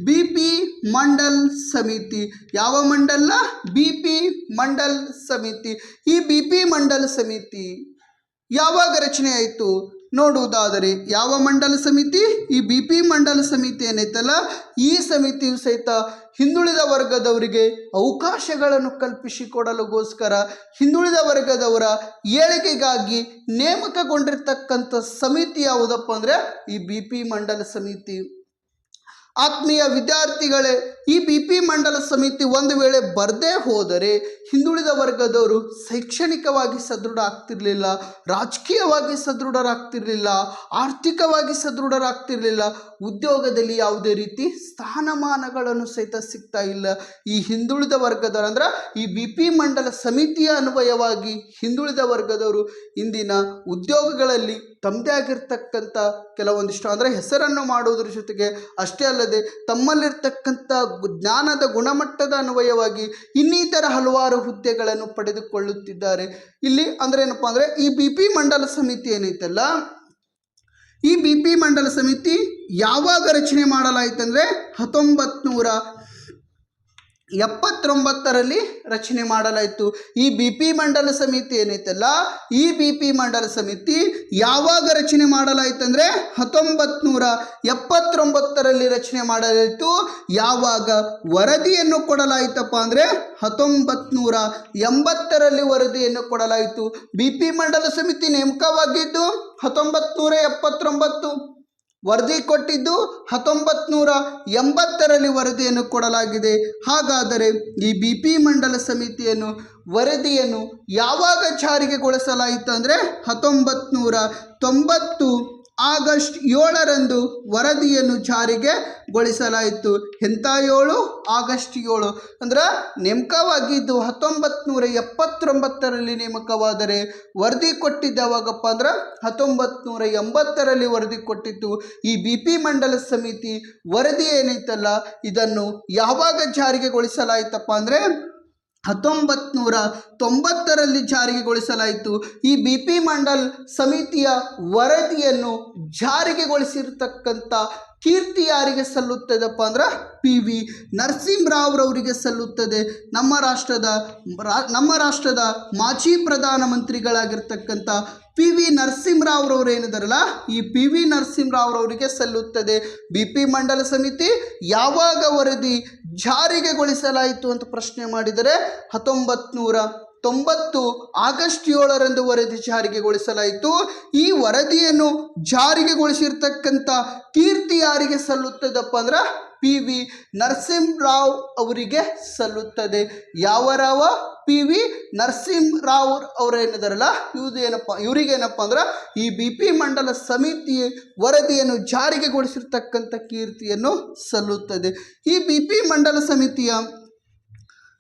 BP ಮಂಡಲ್ ಸಮಿತಿ. ಯಾವ ಮಂಡಲ? BP ಮಂಡಲ್ ಸಮಿತಿ. ಈ BP ಮಂಡಲ್ ಸಮಿತಿ ಯಾವಾಗ ರಚನೆ ಆಯಿತು ನೋಡುವುದಾದರೆ, ಯಾವ ಮಂಡಲ ಸಮಿತಿ? ಈ BP ಮಂಡಲ ಸಮಿತಿ ಏನೈತಲ್ಲ ಈ ಸಮಿತಿಯು ಸಹಿತ ಹಿಂದುಳಿದ ವರ್ಗದವರಿಗೆ ಅವಕಾಶಗಳನ್ನು ಕಲ್ಪಿಸಿಕೊಡಲುಗೋಸ್ಕರ ಹಿಂದುಳಿದ ವರ್ಗದವರ ಏಳಿಗೆಗಾಗಿ ನೇಮಕಗೊಂಡಿರ್ತಕ್ಕಂಥ ಸಮಿತಿ ಯಾವುದಪ್ಪ ಅಂದರೆ ಈ BP ಮಂಡಲ ಸಮಿತಿ. ಆತ್ಮೀಯ ವಿದ್ಯಾರ್ಥಿಗಳೇ, ಈ BP ಮಂಡಲ ಸಮಿತಿ ಒಂದು ವೇಳೆ ಬರದೇ ಹೋದರೆ ಹಿಂದುಳಿದ ವರ್ಗದವರು ಶೈಕ್ಷಣಿಕವಾಗಿ ಸದೃಢ ಆಗ್ತಿರಲಿಲ್ಲ, ರಾಜಕೀಯವಾಗಿ ಸದೃಢರಾಗ್ತಿರಲಿಲ್ಲ, ಆರ್ಥಿಕವಾಗಿ ಸದೃಢರಾಗ್ತಿರಲಿಲ್ಲ, ಉದ್ಯೋಗದಲ್ಲಿ ಯಾವುದೇ ರೀತಿ ಸ್ಥಾನಮಾನಗಳನ್ನು ಸಹಿತ ಸಿಗ್ತಾ ಇಲ್ಲ. ಈ ಹಿಂದುಳಿದ ವರ್ಗದವರು ಅಂದ್ರೆ ಈ BP ಮಂಡಲ ಸಮಿತಿಯ ಅನ್ವಯವಾಗಿ ಹಿಂದುಳಿದ ವರ್ಗದವರು ಇಂದಿನ ಉದ್ಯೋಗಗಳಲ್ಲಿ ತಮ್ಮದೇ ಆಗಿರ್ತಕ್ಕಂಥ ಕೆಲವೊಂದಿಷ್ಟು ಅಂದರೆ ಹೆಸರನ್ನು ಮಾಡುವುದರ ಜೊತೆಗೆ ಅಷ್ಟೇ ಅಲ್ಲದೆ ತಮ್ಮಲ್ಲಿರ್ತಕ್ಕಂಥ ಜ್ಞಾನದ ಗುಣಮಟ್ಟದ ಅನ್ವಯವಾಗಿ ಇನ್ನಿತರ ಹಲವಾರು ಹುದ್ದೆಗಳನ್ನು ಪಡೆದುಕೊಳ್ಳುತ್ತಿದ್ದಾರೆ. ಇಲ್ಲಿ ಅಂದರೆ ಏನಪ್ಪ ಅಂದರೆ ಈ BP ಮಂಡಲ ಸಮಿತಿ ಏನೈತಲ್ಲ ಈ BP ಮಂಡಲ ಸಮಿತಿ ಯಾವಾಗ ರಚನೆ ಮಾಡಲಾಯಿತಂದರೆ 1979ರಲ್ಲಿ ರಚನೆ ಮಾಡಲಾಯಿತು. ಈ BP ಮಂಡಲ ಸಮಿತಿ ಏನೈತಲ್ಲ ಈ BP ಮಂಡಲ ಸಮಿತಿ ಯಾವಾಗ ರಚನೆ ಮಾಡಲಾಯಿತಂದರೆ 1979ರಲ್ಲಿ ರಚನೆ ಮಾಡಲಾಯಿತು. ಯಾವಾಗ ವರದಿಯನ್ನು ಕೊಡಲಾಯಿತಪ್ಪ ಅಂದರೆ 1980ರಲ್ಲಿ ವರದಿಯನ್ನು ಕೊಡಲಾಯಿತು. BP ಮಂಡಲ ಸಮಿತಿ ನೇಮಕವಾಗಿದ್ದು 1979, ವರದಿ ಕೊಟ್ಟಿದ್ದು 1980ರಲ್ಲಿ ವರದಿಯನ್ನು ಕೊಡಲಾಗಿದೆ. ಹಾಗಾದರೆ ಈ BP ಮಂಡಲ ಸಮಿತಿಯನ್ನು ವರದಿಯನ್ನು ಯಾವಾಗ ಜಾರಿಗೆಗೊಳಿಸಲಾಯಿತು ಅಂದರೆ 1990 ಆಗಸ್ಟ್ 7ರಂದು ವರದಿಯನ್ನು ಜಾರಿಗೆಗೊಳಿಸಲಾಯಿತು. ಎಂಥ 7? ಆಗಸ್ಟ್ 7 ಅಂದ್ರೆ ನೇಮಕವಾಗಿದ್ದು 1979ರಲ್ಲಿ ನೇಮಕವಾದರೆ ವರದಿ ಕೊಟ್ಟಿದ್ದು ಯಾವಾಗಪ್ಪ ಅಂದ್ರೆ 1980ರಲ್ಲಿ ವರದಿ ಕೊಟ್ಟಿತ್ತು. ಈ BP ಮಂಡಲ ಸಮಿತಿ ವರದಿ ಏನೈತಲ್ಲ ಇದನ್ನು ಯಾವಾಗ ಜಾರಿಗೆಗೊಳಿಸಲಾಯಿತಪ್ಪ ಅಂದರೆ 1990ರಲ್ಲಿ ಜಾರಿಗೆಗೊಳಿಸಲಾಯಿತು. ಈ BP ಮಂಡಲ್ ಸಮಿತಿಯ ವರದಿಯನ್ನು ಜಾರಿಗೆಗೊಳಿಸಿರ್ತಕ್ಕಂಥ ಕೀರ್ತಿ ಯಾರಿಗೆ ಸಲ್ಲುತ್ತದಪ್ಪ ಅಂದ್ರೆ PV ನರಸಿಂಹರಾವ್ರವರಿಗೆ ಸಲ್ಲುತ್ತದೆ. ನಮ್ಮ ರಾಷ್ಟ್ರದ ಮಾಜಿ ಪ್ರಧಾನಮಂತ್ರಿಗಳಾಗಿರ್ತಕ್ಕಂಥ PV ನರಸಿಂಹರಾವ್ರವರು ಏನಿದಾರಲ್ಲ ಈ PV ನರಸಿಂಹರಾವ್ರವರಿಗೆ ಸಲ್ಲುತ್ತದೆ. BP ಮಂಡಲ ಸಮಿತಿ ಯಾವಾಗ ವರದಿ ಜಾರಿಗೆಗೊಳಿಸಲಾಯಿತು ಅಂತ ಪ್ರಶ್ನೆ ಮಾಡಿದರೆ 1990 ಆಗಸ್ಟ್ 7ರಂದು ವರದಿ ಜಾರಿಗೆಗೊಳಿಸಲಾಯಿತು. ಈ ವರದಿಯನ್ನು ಜಾರಿಗೆಗೊಳಿಸಿರ್ತಕ್ಕಂಥ ಕೀರ್ತಿ ಯಾರಿಗೆ ಸಲ್ಲುತ್ತದಪ್ಪ ಅಂದ್ರೆ PV ನರಸಿಂಹರಾವ್ ಅವರಿಗೆ ಸಲ್ಲುತ್ತದೆ. ಯಾವರಾವ PV ನರಸಿಂಹರಾವ್ ಅವರೇನಿದಾರಲ್ಲ ಇವರಿಗೇನಪ್ಪ ಅಂದ್ರೆ ಈ BP ಮಂಡಲ ಸಮಿತಿ ವರದಿಯನ್ನು ಜಾರಿಗೆಗೊಳಿಸಿರ್ತಕ್ಕಂಥ ಕೀರ್ತಿಯನ್ನು ಸಲ್ಲುತ್ತದೆ. ಈ BP ಮಂಡಲ ಸಮಿತಿಯ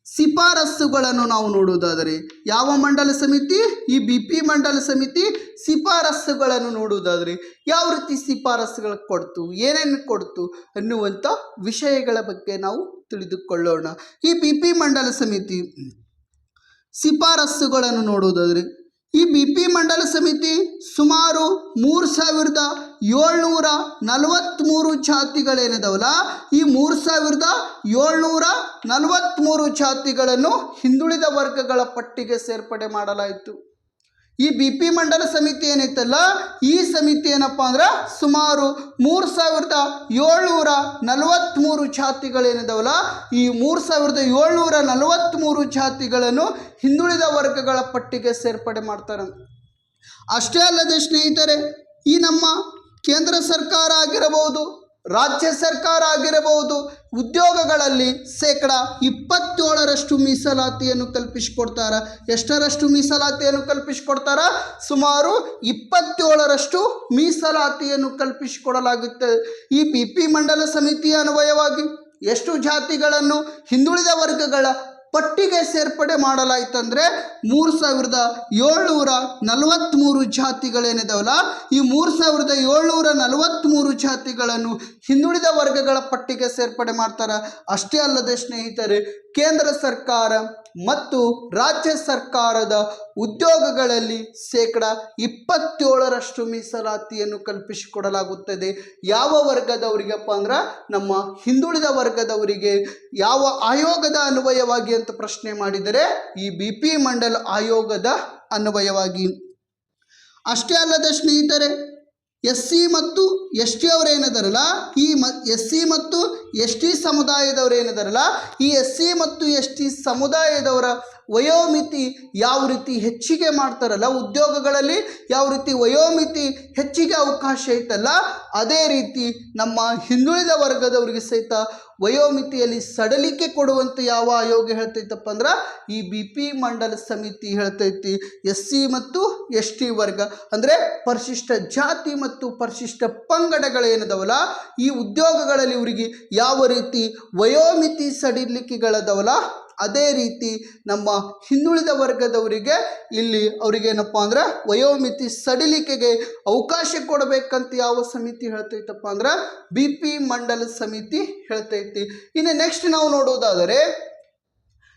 ಶಿಫಾರಸ್ಸುಗಳನ್ನು ನಾವು ನೋಡುವುದಾದರೆ ಯಾವ ಮಂಡಲ ಸಮಿತಿ? ಈ BP ಮಂಡಲ ಸಮಿತಿ ಶಿಫಾರಸ್ಸುಗಳನ್ನು ನೋಡುವುದಾದರೆ ಯಾವ ರೀತಿ ಶಿಫಾರಸ್ಸುಗಳು ಕೊಡ್ತು, ಏನೇನು ಕೊಡ್ತು ಅನ್ನುವಂಥ ವಿಷಯಗಳ ಬಗ್ಗೆ ನಾವು ತಿಳಿದುಕೊಳ್ಳೋಣ. ಈ BP ಮಂಡಲ ಸಮಿತಿ ಶಿಫಾರಸ್ಸುಗಳನ್ನು ನೋಡುವುದಾದರೆ ಈ BP ಮಂಡಲ ಸಮಿತಿ ಸುಮಾರು 3743 ಜಾತಿಗಳೇನಿದಾವಲ್ಲ ಈ 3743 ಜಾತಿಗಳನ್ನು ಹಿಂದುಳಿದ ವರ್ಗಗಳ ಪಟ್ಟಿಗೆ ಸೇರ್ಪಡೆ ಮಾಡಲಾಯಿತು. ಈ BP ಮಂಡಲ ಸಮಿತಿ ಏನೈತಲ್ಲ ಈ ಸಮಿತಿ ಏನಪ್ಪ ಅಂದ್ರೆ ಸುಮಾರು 3743 ಜಾತಿಗಳೇನಿದಾವಲ್ಲ ಈ 3743 ಜಾತಿಗಳನ್ನು ಹಿಂದುಳಿದ ವರ್ಗಗಳ ಪಟ್ಟಿಗೆ ಸೇರ್ಪಡೆ ಮಾಡ್ತಾರೆ. ಅಷ್ಟೇ ಅಲ್ಲದೆ ಸ್ನೇಹಿತರೆ, ಈ ನಮ್ಮ ಕೇಂದ್ರ ಸರ್ಕಾರ ಆಗಿರಬಹುದು, ರಾಜ್ಯ ಸರ್ಕಾರ ಆಗಿರಬಹುದು, ಉದ್ಯೋಗಗಳಲ್ಲಿ 27% ಮೀಸಲಾತಿಯನ್ನು ಕಲ್ಪಿಸಿಕೊಡ್ತಾರ. ಎಷ್ಟರಷ್ಟು ಮೀಸಲಾತಿಯನ್ನು ಕಲ್ಪಿಸಿಕೊಡ್ತಾರ? ಸುಮಾರು 27% ಮೀಸಲಾತಿಯನ್ನು ಕಲ್ಪಿಸಿಕೊಡಲಾಗುತ್ತದೆ. ಈ BP ಮಂಡಲ ಸಮಿತಿಯ ಅನ್ವಯವಾಗಿ ಎಷ್ಟು ಜಾತಿಗಳನ್ನು ಹಿಂದುಳಿದ ವರ್ಗಗಳ ಪಟ್ಟಿಗೆ ಸೇರ್ಪಡೆ ಮಾಡಲಾಯಿತಂದರೆ 3743 ಜಾತಿಗಳೇನಿದಾವಲ್ಲ ಈ 3743 ಜಾತಿಗಳನ್ನು ಹಿಂದುಳಿದ ವರ್ಗಗಳ ಪಟ್ಟಿಗೆ ಸೇರ್ಪಡೆ ಮಾಡ್ತಾರೆ. ಅಷ್ಟೇ ಅಲ್ಲದೆ ಸ್ನೇಹಿತರೆ, ಕೇಂದ್ರ ಸರ್ಕಾರ ಮತ್ತು ರಾಜ್ಯ ಸರ್ಕಾರದ ಉದ್ಯೋಗಗಳಲ್ಲಿ 27% ಮೀಸಲಾತಿಯನ್ನು ಕಲ್ಪಿಸಿಕೊಡಲಾಗುತ್ತದೆ. ಯಾವ ವರ್ಗದವರಿಗಪ್ಪ ಅಂದ್ರೆ ನಮ್ಮ ಹಿಂದುಳಿದ ವರ್ಗದವರಿಗೆ. ಯಾವ ಆಯೋಗದ ಅನ್ವಯವಾಗಿ ಅಂತ ಪ್ರಶ್ನೆ ಮಾಡಿದರೆ ಈ BP ಮಂಡಲ ಆಯೋಗದ ಅನ್ವಯವಾಗಿ. ಅಷ್ಟೇ ಅಲ್ಲದೆ ಸ್ನೇಹಿತರೆ, SC ಮತ್ತು ST ಅವರೇನಿದಾರಲ್ಲ ಈ SC ಮತ್ತು ST ಸಮುದಾಯದವರೇನಿದಾರಲ್ಲ ಈ SC ಮತ್ತು ST ಸಮುದಾಯದವರ ವಯೋಮಿತಿ ಯಾವ ರೀತಿ ಹೆಚ್ಚಿಗೆ ಮಾಡ್ತಾರಲ್ಲ, ಉದ್ಯೋಗಗಳಲ್ಲಿ ಯಾವ ರೀತಿ ವಯೋಮಿತಿ ಹೆಚ್ಚಿಗೆ ಅವಕಾಶ ಐತಲ್ಲ ಅದೇ ರೀತಿ ನಮ್ಮ ಹಿಂದುಳಿದ ವರ್ಗದವರಿಗೆ ಸಹಿತ ವಯೋಮಿತಿಯಲ್ಲಿ ಸಡಲಿಕೆ ಕೊಡುವಂತೆ ಯಾವ ಆಯೋಗ ಹೇಳ್ತೈತಪ್ಪ ಅಂದ್ರೆ ಈ BP ಮಂಡಲ ಸಮಿತಿ ಹೇಳ್ತೈತಿ. SC ಮತ್ತು ST ವರ್ಗ ಅಂದರೆ ಪರಿಶಿಷ್ಟ ಜಾತಿ ಮತ್ತು ಪರಿಶಿಷ್ಟ ಪಂಗಡಗಳೇನದವಲ್ಲ ಈ ಉದ್ಯೋಗಗಳಲ್ಲಿ ಇವರಿಗೆ ಯಾವ ರೀತಿ ವಯೋಮಿತಿ ಸಡಿಲಿಕೆಗಳದವಲ್ಲ ಅದೇ ರೀತಿ ನಮ್ಮ ಹಿಂದುಳಿದ ವರ್ಗದವರಿಗೆ ಇಲ್ಲಿ ಅವರಿಗೇನಪ್ಪ ಅಂದ್ರೆ ವಯೋಮಿತಿ ಸಡಿಲಿಕೆಗೆ ಅವಕಾಶ ಕೊಡಬೇಕಂತ ಯಾವ ಸಮಿತಿ ಹೇಳ್ತೈತಪ್ಪ ಅಂದ್ರೆ BP ಮಂಡಲ ಸಮಿತಿ ಹೇಳ್ತೈತಿ. ಇನ್ನು ನೆಕ್ಸ್ಟ್ ನಾವು ನೋಡುವುದಾದರೆ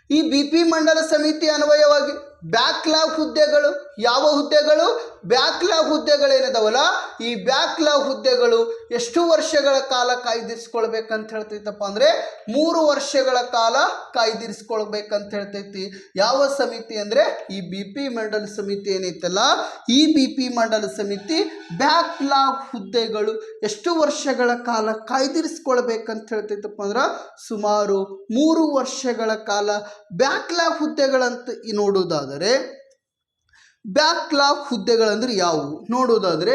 ಈ BP ಮಂಡಲ ಸಮಿತಿ ಅನ್ವಯವಾಗಿ ಬ್ಯಾಕ್ಲಾಗ್ ಹುದ್ದೆಗಳು ಯಾವ ಹುದ್ದೆಗಳು? ಬ್ಯಾಕ್ಲಾಗ್ ಹುದ್ದೆಗಳೇನಿದಾವಲ್ಲ ಈ ಬ್ಯಾಕ್ಲಾಗ್ ಹುದ್ದೆಗಳು ಎಷ್ಟು ವರ್ಷಗಳ ಕಾಲ ಕಾಯ್ದಿರಿಸ್ಕೊಳ್ಬೇಕಂತ ಹೇಳ್ತೈತಪ್ಪ ಅಂದರೆ 3 ವರ್ಷಗಳ ಕಾಲ ಕಾಯ್ದಿರಿಸ್ಕೊಳ್ಬೇಕಂತ ಹೇಳ್ತೈತಿ. ಯಾವ ಸಮಿತಿ ಅಂದರೆ ಈ BP ಮಂಡಲ ಸಮಿತಿ ಏನೈತಲ್ಲ ಈ BP ಮಂಡಲ ಸಮಿತಿ ಬ್ಯಾಕ್ಲಾಗ್ ಹುದ್ದೆಗಳು ಎಷ್ಟು ವರ್ಷಗಳ ಕಾಲ ಕಾಯ್ದಿರಿಸ್ಕೊಳ್ಬೇಕಂತ ಹೇಳ್ತೈತಪ್ಪ ಅಂದ್ರೆ ಸುಮಾರು 3 ವರ್ಷಗಳ ಕಾಲ ಬ್ಯಾಕ್ಲಾಗ್ ಹುದ್ದೆಗಳಂತ ನೋಡುವುದಾದರೆ ಬ್ಯಾಕ್ಲಾಗ್ ಹುದ್ದೆಗಳಂದ್ರೆ ಯಾವುವು ನೋಡುವುದಾದರೆ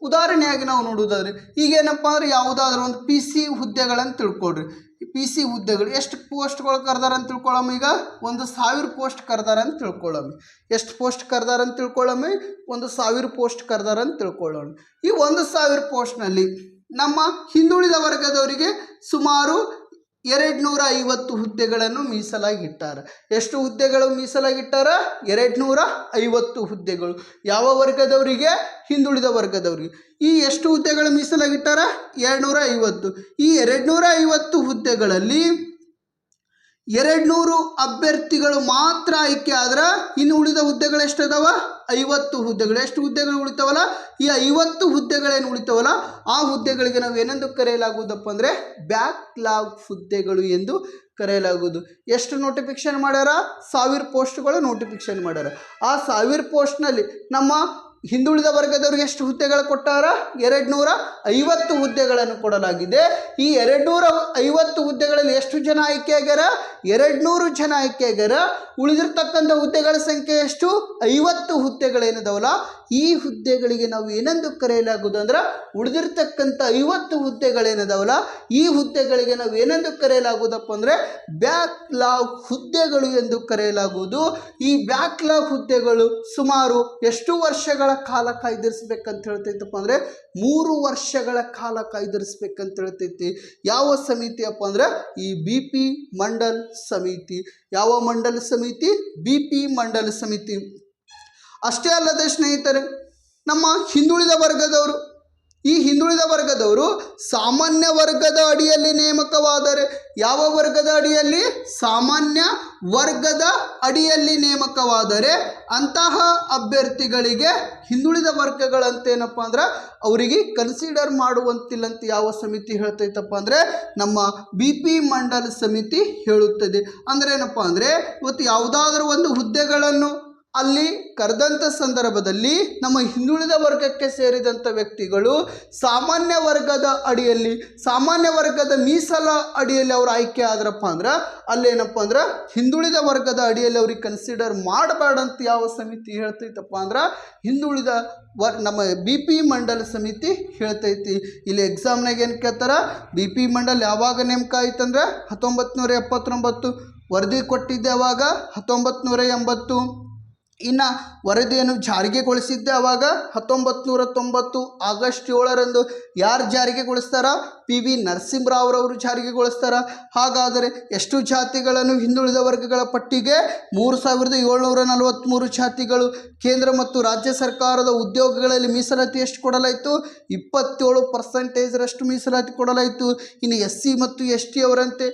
ಉದಾಹರಣೆಯಾಗಿ ನಾವು ನೋಡುವುದಾದರೆ ಈಗೇನಪ್ಪ ಅಂದ್ರೆ ಯಾವುದಾದ್ರೂ ಒಂದು PC ಹುದ್ದೆಗಳನ್ನು ತಿಳ್ಕೊಳ್ರಿ. ಈ PC ಹುದ್ದೆಗಳು ಎಷ್ಟು ಪೋಸ್ಟ್ಗಳು ಕರೆದಾರ ಅಂತ ತಿಳ್ಕೊಳ್ಳೋಣ. ಈಗ 1000 ಪೋಸ್ಟ್ ಕರೆದಾರ ಅಂತ ತಿಳ್ಕೊಳ್ಳೋಣ. ಎಷ್ಟು ಪೋಸ್ಟ್ ಕರೆದಾರ ಅಂತ ತಿಳ್ಕೊಳ್ಳೋಣ? 1000 ಪೋಸ್ಟ್ ಕರೆದಾರ ಅಂತ ತಿಳ್ಕೊಳ್ಳೋಣ. ಈ 1000 ಪೋಸ್ಟ್ನಲ್ಲಿ ನಮ್ಮ ಹಿಂದುಳಿದ ವರ್ಗದವರಿಗೆ ಸುಮಾರು 250 ಹುದ್ದೆಗಳನ್ನು ಮೀಸಲಾಗಿಟ್ಟಾರ. ಎಷ್ಟು ಹುದ್ದೆಗಳು ಮೀಸಲಾಗಿಟ್ಟಾರ? 250 ಹುದ್ದೆಗಳು. ಯಾವ ವರ್ಗದವರಿಗೆ? ಹಿಂದುಳಿದ ವರ್ಗದವರಿಗೆ. ಈ ಎಷ್ಟು ಹುದ್ದೆಗಳು ಮೀಸಲಾಗಿಟ್ಟಾರ? 250. ಈ 250 ಹುದ್ದೆಗಳಲ್ಲಿ 200 ಅಭ್ಯರ್ಥಿಗಳು ಮಾತ್ರ ಆಯ್ಕೆ ಆದ್ರೆ ಇನ್ನು ಉಳಿದ ಹುದ್ದೆಗಳು ಎಷ್ಟದಾವ? 50 ಹುದ್ದೆಗಳು. ಎಷ್ಟು ಹುದ್ದೆಗಳು ಉಳಿತಾವಲ್ಲ ಈ 50 ಹುದ್ದೆಗಳೇನು ಉಳಿತಾವಲ್ಲ ಆ ಹುದ್ದೆಗಳಿಗೆ ನಾವು ಏನೆಂದು ಕರೆಯಲಾಗುವುದಪ್ಪ ಅಂದರೆ ಬ್ಯಾಕ್ಲಾಗ್ ಹುದ್ದೆಗಳು ಎಂದು ಕರೆಯಲಾಗುವುದು. ಎಷ್ಟು ನೋಟಿಫಿಕೇಶನ್ ಮಾಡ್ಯಾರ? 1000 ಪೋಸ್ಟ್ಗಳು ನೋಟಿಫಿಕೇಶನ್ ಮಾಡ್ಯಾರ. ಆ 1000 ಪೋಸ್ಟ್ನಲ್ಲಿ ನಮ್ಮ ಹಿಂದುಳಿದ ವರ್ಗದವರಿಗೆ ಎಷ್ಟು ಹುದ್ದೆಗಳು ಕೊಟ್ಟಾರ? 250 ಹುದ್ದೆಗಳನ್ನು ಕೊಡಲಾಗಿದೆ. ಈ 250 ಹುದ್ದೆಗಳಲ್ಲಿ ಎಷ್ಟು ಜನ ಆಯ್ಕೆ ಆಗ್ಯಾರ? 200 ಜನ ಆಯ್ಕೆ ಆಗ್ಯಾರ. ಉಳಿದಿರ್ತಕ್ಕಂಥ ಹುದ್ದೆಗಳ ಸಂಖ್ಯೆ ಎಷ್ಟು? 50 ಹುದ್ದೆಗಳೇನಿದಾವಲ್ಲ ಈ ಹುದ್ದೆಗಳಿಗೆ ನಾವು ಏನೆಂದು ಕರೆಯಲಾಗುವುದು ಅಂದ್ರೆ ಉಳಿದಿರ್ತಕ್ಕಂಥ 50 ಹುದ್ದೆಗಳೇನದಾವಲ್ಲ ಈ ಹುದ್ದೆಗಳಿಗೆ ನಾವು ಏನೆಂದು ಕರೆಯಲಾಗುವುದಪ್ಪ ಅಂದರೆ ಬ್ಯಾಕ್ಲಾಗ್ ಹುದ್ದೆಗಳು ಎಂದು ಕರೆಯಲಾಗುವುದು. ಈ ಬ್ಯಾಕ್ಲಾಗ್ ಹುದ್ದೆಗಳು ಸುಮಾರು ಎಷ್ಟು ವರ್ಷಗಳ ಕಾಲ ಕಾಯ್ದಿರಿಸಬೇಕಂತ ಹೇಳ್ತೈತಪ್ಪ ಅಂದರೆ 3 ವರ್ಷಗಳ ಕಾಲ ಕಾಯ್ದಿರಿಸಬೇಕಂತ ಹೇಳ್ತೈತಿ. ಯಾವ ಸಮಿತಿಯಪ್ಪ ಅಂದ್ರೆ ಈ BP ಮಂಡಲ್ ಸಮಿತಿ. ಯಾವ ಮಂಡಲ ಸಮಿತಿ? BP ಮಂಡಲ ಸಮಿತಿ. ಅಷ್ಟೇ ಅಲ್ಲದೆ ಸ್ನೇಹಿತರೆ, ನಮ್ಮ ಹಿಂದುಳಿದ ವರ್ಗದವರು, ಈ ಹಿಂದುಳಿದ ವರ್ಗದವರು ಸಾಮಾನ್ಯ ವರ್ಗದ ಅಡಿಯಲ್ಲಿ ನೇಮಕವಾದರೆ, ಯಾವ ವರ್ಗದ ಅಡಿಯಲ್ಲಿ? ಸಾಮಾನ್ಯ ವರ್ಗದ ಅಡಿಯಲ್ಲಿ ನೇಮಕವಾದರೆ ಅಂತಹ ಅಭ್ಯರ್ಥಿಗಳಿಗೆ ಹಿಂದುಳಿದ ವರ್ಗಗಳಂತೇನಪ್ಪ ಅಂದ್ರೆ ಅವರಿಗೆ ಕನ್ಸಿಡರ್ ಮಾಡುವಂತಿಲ್ಲಂತ ಯಾವ ಸಮಿತಿ ಹೇಳ್ತೈತಪ್ಪ ಅಂದರೆ ನಮ್ಮ BP ಮಂಡಲ ಸಮಿತಿ ಹೇಳುತ್ತದೆ. ಅಂದ್ರೆ ಏನಪ್ಪ ಅಂದರೆ ಇವತ್ತು ಯಾವುದಾದ್ರೂ ಒಂದು ಹುದ್ದೆಗಳನ್ನು ಅಲ್ಲಿ ಕರೆದಂಥ ಸಂದರ್ಭದಲ್ಲಿ ನಮ್ಮ ಹಿಂದುಳಿದ ವರ್ಗಕ್ಕೆ ಸೇರಿದಂಥ ವ್ಯಕ್ತಿಗಳು ಸಾಮಾನ್ಯ ವರ್ಗದ ಅಡಿಯಲ್ಲಿ, ಸಾಮಾನ್ಯ ವರ್ಗದ ಮೀಸಲ ಅಡಿಯಲ್ಲಿ ಅವ್ರು ಆಯ್ಕೆ ಆದ್ರಪ್ಪ ಅಂದ್ರೆ ಅಲ್ಲೇನಪ್ಪ ಅಂದ್ರೆ ಹಿಂದುಳಿದ ವರ್ಗದ ಅಡಿಯಲ್ಲಿ ಅವ್ರಿಗೆ ಕನ್ಸಿಡರ್ ಮಾಡಬೇಡಂತ ಯಾವ ಸಮಿತಿ ಹೇಳ್ತೈತಪ್ಪ ಅಂದ್ರೆ ಹಿಂದುಳಿದ ನಮ್ಮ BP ಮಂಡಲ ಸಮಿತಿ ಹೇಳ್ತೈತಿ. ಇಲ್ಲಿ ಎಕ್ಸಾಮ್ನಾಗ ಏನು ಕೇಳ್ತಾರ, BP ಮಂಡಲ್ ಯಾವಾಗ ನೇಮಕ ಆಯ್ತಂದ್ರೆ 1979, ವರದಿ ಕೊಟ್ಟಿದ್ದೆ ಅವಾಗ 1980, ಇನ್ನು ವರದಿಯನ್ನು ಜಾರಿಗೆಗೊಳಿಸಿದ್ದೆ ಅವಾಗ 1990 ಆಗಸ್ಟ್ 7ರಂದು. ಯಾರು ಜಾರಿಗೆಗೊಳಿಸ್ತಾರ? PV ನರಸಿಂಹರಾವ್ರವರು ಜಾರಿಗೆಗೊಳಿಸ್ತಾರ. ಹಾಗಾದರೆ ಎಷ್ಟು ಜಾತಿಗಳನ್ನು ಹಿಂದುಳಿದ ವರ್ಗಗಳ ಪಟ್ಟಿಗೆ? 3743 ಜಾತಿಗಳು. ಕೇಂದ್ರ ಮತ್ತು ರಾಜ್ಯ ಸರ್ಕಾರದ ಉದ್ಯೋಗಗಳಲ್ಲಿ ಮೀಸಲಾತಿ ಎಷ್ಟು ಕೊಡಲಾಯಿತು? 27% ಮೀಸಲಾತಿ ಕೊಡಲಾಯಿತು. ಇನ್ನು SC ಮತ್ತು ST ಅವರಂತೆ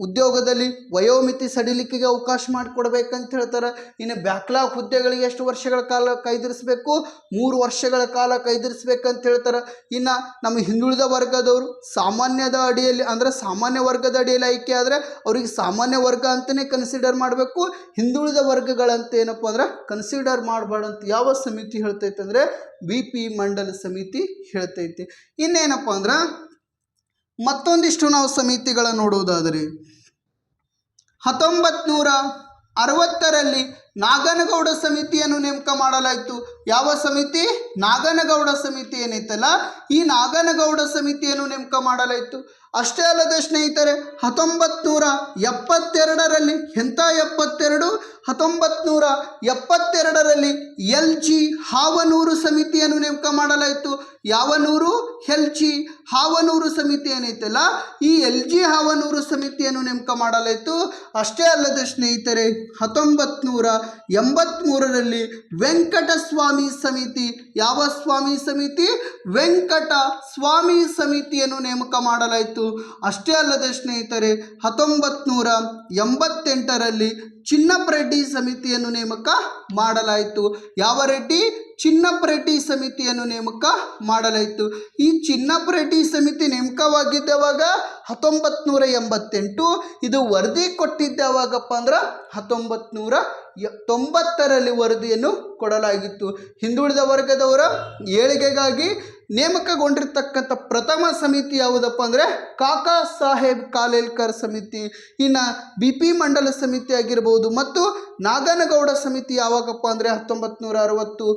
ಉದ್ಯೋಗದಲ್ಲಿ ವಯೋಮಿತಿ ಸಡಿಲಿಕೆಗೆ ಅವಕಾಶ ಮಾಡಿಕೊಡ್ಬೇಕಂತ ಹೇಳ್ತಾರೆ. ಇನ್ನು ಬ್ಯಾಕ್ಲಾಗ್ ಹುದ್ದೆಗಳಿಗೆ ಎಷ್ಟು ವರ್ಷಗಳ ಕಾಲ ಕಾಯ್ದಿರಿಸಬೇಕು? 3 ವರ್ಷಗಳ ಕಾಲ ಕಾಯ್ದಿರಿಸಬೇಕಂತ ಹೇಳ್ತಾರೆ. ಇನ್ನು ನಮ್ಮ ಹಿಂದುಳಿದ ವರ್ಗದವರು ಸಾಮಾನ್ಯದ ಅಡಿಯಲ್ಲಿ ಅಂದರೆ ಸಾಮಾನ್ಯ ವರ್ಗದ ಅಡಿಯಲ್ಲಿ ಆಯ್ಕೆ ಆದರೆ ಅವರಿಗೆ ಸಾಮಾನ್ಯ ವರ್ಗ ಅಂತಲೇ ಕನ್ಸಿಡರ್ ಮಾಡಬೇಕು. ಹಿಂದುಳಿದ ವರ್ಗಗಳಂತ ಏನಪ್ಪ ಅಂದ್ರೆ ಕನ್ಸಿಡರ್ ಮಾಡಬಾರ್ದಂತ ಯಾವ ಸಮಿತಿ ಹೇಳ್ತೈತೆ ಅಂದರೆ BP ಮಂಡಲ ಸಮಿತಿ ಹೇಳ್ತೈತಿ. ಇನ್ನೇನಪ್ಪ ಅಂದ್ರೆ ಮತ್ತೊಂದಿಷ್ಟು ನಾವು ಸಮಿತಿಗಳನ್ನು ನೋಡುವುದಾದರೆ 1960ರಲ್ಲಿ ನಾಗನಗೌಡ ಸಮಿತಿಯನ್ನು ನೇಮಕ ಮಾಡಲಾಯಿತು. ಯಾವ ಸಮಿತಿ? ನಾಗನಗೌಡ ಸಮಿತಿ ಏನೈತಲ್ಲ ಈ ನಾಗನಗೌಡ ಸಮಿತಿಯನ್ನು ನೇಮಕ ಮಾಡಲಾಯಿತು. ಅಷ್ಟೇ ಅಲ್ಲದೆ ಸ್ನೇಹಿತರೆ 1972ರಲ್ಲಿ ಎಂಥ 72? 1972ರಲ್ಲಿ LG ಹಾವನೂರು ಸಮಿತಿಯನ್ನು ನೇಮಕ ಮಾಡಲಾಯಿತು. ಯಾವ ನೂರು? LG ಹಾವನೂರು ಸಮಿತಿ ಏನೈತಲ್ಲ ಈ LG ಹಾವನೂರು ಸಮಿತಿಯನ್ನು ನೇಮಕ ಮಾಡಲಾಯಿತು. ಅಷ್ಟೇ ಅಲ್ಲದೆ ಸ್ನೇಹಿತರೆ 1983ರಲ್ಲಿ ವೆಂಕಟಸ್ವಾಮಿ ಸಮಿತಿ. ಯಾವ ಸ್ವಾಮಿ ಸಮಿತಿ? ವೆಂಕಟ ಸ್ವಾಮಿ ಸಮಿತಿಯನ್ನು ನೇಮಕ ಮಾಡಲಾಯಿತು. ಅಷ್ಟೇ ಅಲ್ಲದೆ ಸ್ನೇಹಿತರೆ 1988ರಲ್ಲಿ ಚಿನ್ನಪ್ಪ ಸಮಿತಿಯನ್ನು ನೇಮಕ ಮಾಡಲಾಯಿತು. ಯಾವ ರೆಡ್ಡಿ? ಚಿನ್ನಪ್ಪ ಸಮಿತಿಯನ್ನು ನೇಮಕ ಮಾಡಲಾಯಿತು. ಈ ಚಿನ್ನಪ್ಪ ಸಮಿತಿ ನೇಮಕವಾಗಿದ್ದವಾಗ 1988. ಇದು ವರದಿ ಕೊಟ್ಟಿದ್ದವಾಗಪ್ಪ ಅಂದ್ರೆ 1990ರಲ್ಲಿ ವರದಿಯನ್ನು ಕೊಡಲಾಗಿತ್ತು. ಹಿಂದುಳಿದ ವರ್ಗದವರ ಏಳಿಗೆಗಾಗಿ ನೇಮಕಗೊಂಡಿರ್ತಕ್ಕಂಥ ಪ್ರಥಮ ಸಮಿತಿ ಯಾವುದಪ್ಪ ಅಂದರೆ ಕಾಕಾ ಸಾಹೇಬ್ ಕಾಲೇಲ್ಕರ್ ಸಮಿತಿ. ಇನ್ನು BP ಮಂಡಲ ಸಮಿತಿ ಆಗಿರ್ಬೋದು ಮತ್ತು ನಾಗನಗೌಡ ಸಮಿತಿ ಯಾವಾಗಪ್ಪ ಅಂದರೆ 1960.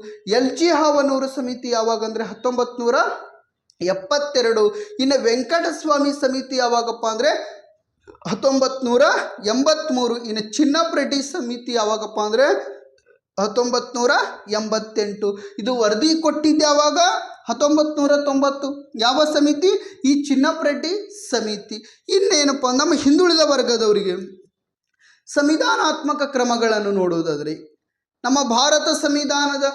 LG ಹಾವನೂರು ಸಮಿತಿ ಯಾವಾಗ ಅಂದರೆ 1972. ಇನ್ನು ವೆಂಕಟಸ್ವಾಮಿ ಸಮಿತಿ ಯಾವಾಗಪ್ಪ ಅಂದರೆ 1983. ಇನ್ನು ಚಿನ್ನಪ್ಪ ಸಮಿತಿ ಯಾವಾಗಪ್ಪ ಅಂದರೆ 1988. ಇದು ವರದಿ ಕೊಟ್ಟಿದ್ದೆ ಯಾವಾಗ? 1990. ಯಾವ ಸಮಿತಿ? ಈ ಚಿನ್ನಪ್ಪ ಸಮಿತಿ. ಇನ್ನೇನಪ್ಪ ನಮ್ಮ ಹಿಂದುಳಿದ ವರ್ಗದವರಿಗೆ ಸಂವಿಧಾನಾತ್ಮಕ ಕ್ರಮಗಳನ್ನು ನೋಡುವುದಾದರೆ ನಮ್ಮ ಭಾರತ ಸಂವಿಧಾನದ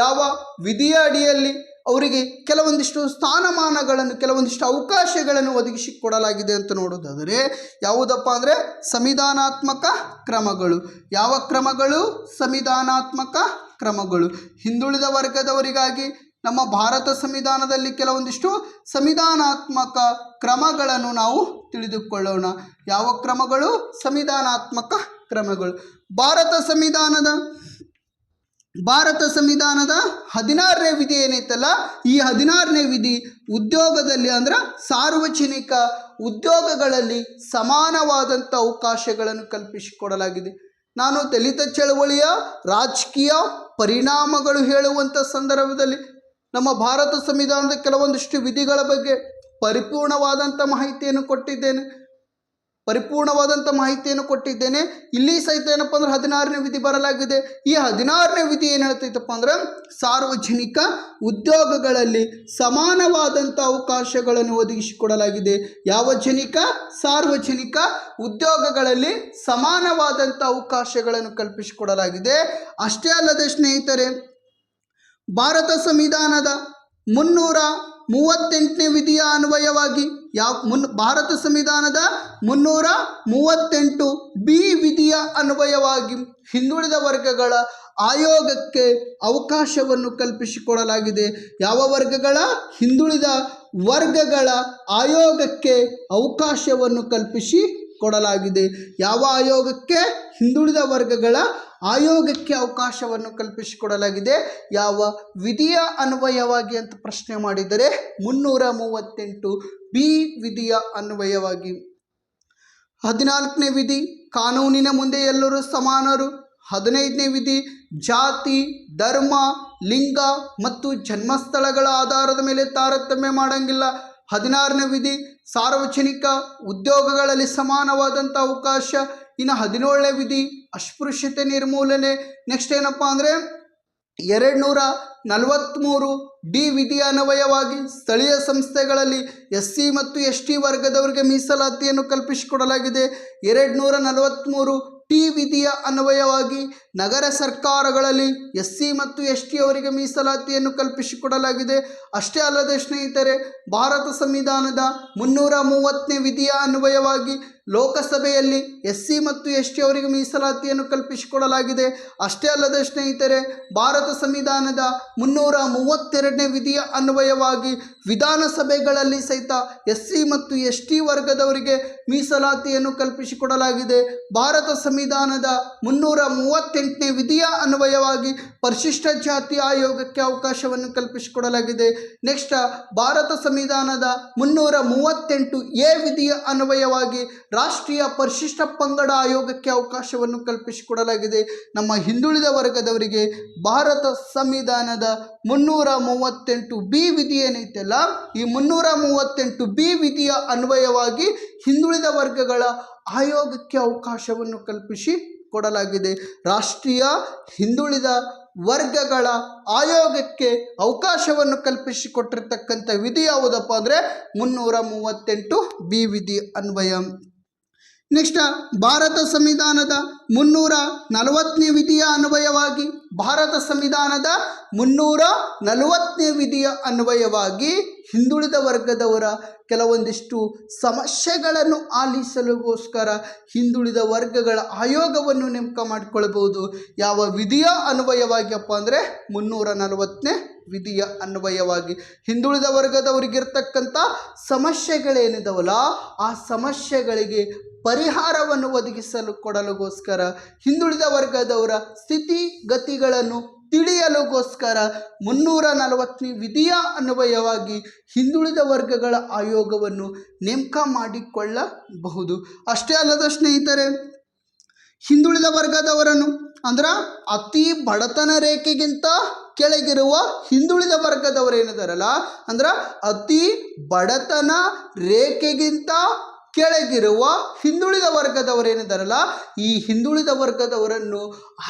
ಯಾವ ವಿಧಿಯ ಅಡಿಯಲ್ಲಿ ಅವರಿಗೆ ಕೆಲವೊಂದಿಷ್ಟು ಸ್ಥಾನಮಾನಗಳನ್ನು ಕೆಲವೊಂದಿಷ್ಟು ಅವಕಾಶಗಳನ್ನು ಒದಗಿಸಿಕೊಡಲಾಗಿದೆ ಅಂತ ನೋಡೋದಾದರೆ ಯಾವುದಪ್ಪ ಅಂದರೆ ಸಂವಿಧಾನಾತ್ಮಕ ಕ್ರಮಗಳು. ಯಾವ ಕ್ರಮಗಳು? ಸಂವಿಧಾನಾತ್ಮಕ ಕ್ರಮಗಳು. ಹಿಂದುಳಿದ ವರ್ಗದವರಿಗಾಗಿ ನಮ್ಮ ಭಾರತ ಸಂವಿಧಾನದಲ್ಲಿ ಕೆಲವೊಂದಿಷ್ಟು ಸಂವಿಧಾನಾತ್ಮಕ ಕ್ರಮಗಳನ್ನು ನಾವು ತಿಳಿದುಕೊಳ್ಳೋಣ. ಯಾವ ಕ್ರಮಗಳು? ಸಂವಿಧಾನಾತ್ಮಕ ಕ್ರಮಗಳು. ಭಾರತ ಸಂವಿಧಾನದ 16ನೇ ವಿಧಿ ಏನೈತಲ್ಲ ಈ 16ನೇ ವಿಧಿ ಉದ್ಯೋಗದಲ್ಲಿ ಅಂದ್ರೆ ಸಾರ್ವಜನಿಕ ಉದ್ಯೋಗಗಳಲ್ಲಿ ಸಮಾನವಾದಂಥ ಅವಕಾಶಗಳನ್ನು ಕಲ್ಪಿಸಿಕೊಡಲಾಗಿದೆ. ನಾನು ದಲಿತ ಚಳವಳಿಯ ರಾಜಕೀಯ ಪರಿಣಾಮಗಳು ಹೇಳುವಂಥ ಸಂದರ್ಭದಲ್ಲಿ ನಮ್ಮ ಭಾರತ ಸಂವಿಧಾನದ ಕೆಲವೊಂದಿಷ್ಟು ವಿಧಿಗಳ ಬಗ್ಗೆ ಪರಿಪೂರ್ಣವಾದಂಥ ಮಾಹಿತಿಯನ್ನು ಕೊಟ್ಟಿದ್ದೇನೆ. ಇಲ್ಲಿ ಸಹಿತ ಏನಪ್ಪ ಅಂದ್ರೆ 16ನೇ ವಿಧಿ ಬರಲಾಗಿದೆ. ಈ 16ನೇ ವಿಧಿ ಏನು ಹೇಳ್ತೈತಪ್ಪ ಅಂದ್ರೆ ಸಾರ್ವಜನಿಕ ಉದ್ಯೋಗಗಳಲ್ಲಿ ಸಮಾನವಾದಂಥ ಅವಕಾಶಗಳನ್ನು ಒದಗಿಸಿಕೊಡಲಾಗಿದೆ. ಸಾರ್ವಜನಿಕ ಉದ್ಯೋಗಗಳಲ್ಲಿ ಸಮಾನವಾದಂಥ ಅವಕಾಶಗಳನ್ನು ಕಲ್ಪಿಸಿಕೊಡಲಾಗಿದೆ. ಅಷ್ಟೇ ಅಲ್ಲದೆ ಸ್ನೇಹಿತರೆ, ಭಾರತ ಸಂವಿಧಾನದ 338ನೇ ವಿಧಿಯ ಅನ್ವಯವಾಗಿ ಭಾರತ ಸಂವಿಧಾನದ 338 ಬಿ ವಿಧಿಯ ಅನ್ವಯವಾಗಿ ಹಿಂದುಳಿದ ವರ್ಗಗಳ ಆಯೋಗಕ್ಕೆ ಅವಕಾಶವನ್ನು ಕಲ್ಪಿಸಿಕೊಡಲಾಗಿದೆ. ಯಾವ ವರ್ಗಗಳ? ಹಿಂದುಳಿದ ವರ್ಗಗಳ ಆಯೋಗಕ್ಕೆ ಅವಕಾಶವನ್ನು ಕಲ್ಪಿಸಿಕೊಡಲಾಗಿದೆ. ಯಾವ ಆಯೋಗಕ್ಕೆ? ಹಿಂದುಳಿದ ವರ್ಗಗಳ ಆಯೋಗಕ್ಕೆ ಅವಕಾಶವನ್ನು ಕಲ್ಪಿಸಿಕೊಡಲಾಗಿದೆ. ಯಾವ ವಿಧಿಯ ಅನ್ವಯವಾಗಿ ಅಂತ ಪ್ರಶ್ನೆ ಮಾಡಿದರೆ 338 ಬಿ ವಿಧಿಯ ಅನ್ವಯವಾಗಿ. 14ನೇ ವಿಧಿ ಕಾನೂನಿನ ಮುಂದೆ ಎಲ್ಲರೂ ಸಮಾನರು. 15ನೇ ವಿಧಿ ಜಾತಿ, ಧರ್ಮ, ಲಿಂಗ ಮತ್ತು ಜನ್ಮಸ್ಥಳಗಳ ಆಧಾರದ ಮೇಲೆ ತಾರತಮ್ಯ ಮಾಡಂಗಿಲ್ಲ. 16ನೇ ವಿಧಿ ಸಾರ್ವಜನಿಕ ಉದ್ಯೋಗಗಳಲ್ಲಿ ಸಮಾನವಾದಂಥ ಅವಕಾಶ. ಇನ್ನು 17ನೇ ವಿಧಿ ಅಸ್ಪೃಶ್ಯತೆ ನಿರ್ಮೂಲನೆ. ನೆಕ್ಸ್ಟ್ ಏನಪ್ಪ ಅಂದರೆ 243 ಡಿ ವಿಧಿಯ ಅನ್ವಯವಾಗಿ ಸ್ಥಳೀಯ ಸಂಸ್ಥೆಗಳಲ್ಲಿ SC ಮತ್ತು ST ವರ್ಗದವರಿಗೆ ಮೀಸಲಾತಿಯನ್ನು ಕಲ್ಪಿಸಿಕೊಡಲಾಗಿದೆ. 243 ಟಿ ವಿಧಿಯ ಅನ್ವಯವಾಗಿ ನಗರ ಸರ್ಕಾರಗಳಲ್ಲಿ SC ಮತ್ತು ST ಅವರಿಗೆ ಮೀಸಲಾತಿಯನ್ನು ಕಲ್ಪಿಸಿಕೊಡಲಾಗಿದೆ. ಅಷ್ಟೇ ಅಲ್ಲದೆ ಸ್ನೇಹಿತರೆ, ಭಾರತ ಸಂವಿಧಾನದ 330ನೇ ವಿಧಿಯ ಅನ್ವಯವಾಗಿ ಲೋಕಸಭೆಯಲ್ಲಿ SC ಮತ್ತು ST ಅವರಿಗೆ ಮೀಸಲಾತಿಯನ್ನು ಕಲ್ಪಿಸಿಕೊಡಲಾಗಿದೆ. ಅಷ್ಟೇ ಅಲ್ಲದೆ ಸ್ನೇಹಿತರೆ, ಭಾರತ ಸಂವಿಧಾನದ 332ನೇ ವಿಧಿಯ ಅನ್ವಯವಾಗಿ ವಿಧಾನಸಭೆಗಳಲ್ಲಿ ಸಹಿತ SC ಮತ್ತು ST ವರ್ಗದವರಿಗೆ ಮೀಸಲಾತಿಯನ್ನು ಕಲ್ಪಿಸಿಕೊಡಲಾಗಿದೆ. ಭಾರತ ಸಂವಿಧಾನದ 338ನೇ ವಿಧಿಯ ಅನ್ವಯವಾಗಿ ಪರಿಶಿಷ್ಟ ಜಾತಿ ಆಯೋಗಕ್ಕೆ ಅವಕಾಶವನ್ನು ಕಲ್ಪಿಸಿಕೊಡಲಾಗಿದೆ. ನೆಕ್ಸ್ಟ್ ಭಾರತ ಸಂವಿಧಾನದ 338 ಎ ವಿಧಿಯ ಅನ್ವಯವಾಗಿ ರಾಷ್ಟ್ರೀಯ ಪರಿಶಿಷ್ಟ ಪಂಗಡ ಆಯೋಗಕ್ಕೆ ಅವಕಾಶವನ್ನು ಕಲ್ಪಿಸಿಕೊಡಲಾಗಿದೆ. ನಮ್ಮ ಹಿಂದುಳಿದ ವರ್ಗದವರಿಗೆ ಭಾರತ ಸಂವಿಧಾನದ 338 ಬಿ ವಿಧಿ ಏನೈತಲ್ಲ, ಈ 338 ಬಿ ವಿಧಿಯ ಅನ್ವಯವಾಗಿ ಹಿಂದುಳಿದ ವರ್ಗಗಳ ಆಯೋಗಕ್ಕೆ ಅವಕಾಶವನ್ನು ಕಲ್ಪಿಸಿಕೊಡಲಾಗಿದೆ. ರಾಷ್ಟ್ರೀಯ ಹಿಂದುಳಿದ ವರ್ಗಗಳ ಆಯೋಗಕ್ಕೆ ಅವಕಾಶವನ್ನು ಕಲ್ಪಿಸಿಕೊಟ್ಟಿರ್ತಕ್ಕಂಥ ವಿಧಿ ಯಾವುದಪ್ಪ ಅಂದರೆ 338 ಬಿ ವಿಧಿ ಅನ್ವಯ. ನೆಕ್ಸ್ಟ್ ಭಾರತ ಸಂವಿಧಾನದ 340ನೇ ವಿಧಿಯ ಅನ್ವಯವಾಗಿ ಭಾರತ ಸಂವಿಧಾನದ 340ನೇ ವಿಧಿಯ ಅನ್ವಯವಾಗಿ ಹಿಂದುಳಿದ ವರ್ಗದವರ ಕೆಲವೊಂದಿಷ್ಟು ಸಮಸ್ಯೆಗಳನ್ನು ಆಲಿಸಲುಗೋಸ್ಕರ ಹಿಂದುಳಿದ ವರ್ಗಗಳ ಆಯೋಗವನ್ನು ನೇಮಕ ಮಾಡಿಕೊಳ್ಳಬಹುದು. ಯಾವ ವಿಧಿಯ ಅನ್ವಯವಾಗಿಯಪ್ಪ ಅಂದರೆ 340ನೇ ವಿಧಿಯ ಅನ್ವಯವಾಗಿ ಹಿಂದುಳಿದ ವರ್ಗದವರಿಗಿರ್ತಕ್ಕಂಥ ಸಮಸ್ಯೆಗಳೇನಿದಾವಲ್ಲ, ಆ ಸಮಸ್ಯೆಗಳಿಗೆ ಪರಿಹಾರವನ್ನು ಒದಗಿಸಲು ಕೊಡಲುಗೋಸ್ಕರ ಹಿಂದುಳಿದ ವರ್ಗದವರ ಸ್ಥಿತಿಗತಿಗಳನ್ನು ತಿಳಿಯಲುಗೋಸ್ಕರ 340ನೇ ವಿಧಿಯ ಅನ್ವಯವಾಗಿ ಹಿಂದುಳಿದ ವರ್ಗಗಳ ಆಯೋಗವನ್ನು ನೇಮಕ ಮಾಡಿಕೊಳ್ಳಬಹುದು. ಅಷ್ಟೇ ಅಲ್ಲದ ಸ್ನೇಹಿತರೆ, ಹಿಂದುಳಿದ ವರ್ಗದವರನ್ನು ಅಂದ್ರೆ ಅತಿ ಬಡತನ ರೇಖೆಗಿಂತ ಕೆಳಗಿರುವ ಹಿಂದುಳಿದ ವರ್ಗದವರೇನಿದಾರಲ್ಲ, ಅಂದ್ರೆ ಅತಿ ಬಡತನ ರೇಖೆಗಿಂತ ಕೆಳಗಿರುವ ಹಿಂದುಳಿದ ವರ್ಗದವರೇನಿದಾರಲ್ಲ, ಈ ಹಿಂದುಳಿದ ವರ್ಗದವರನ್ನು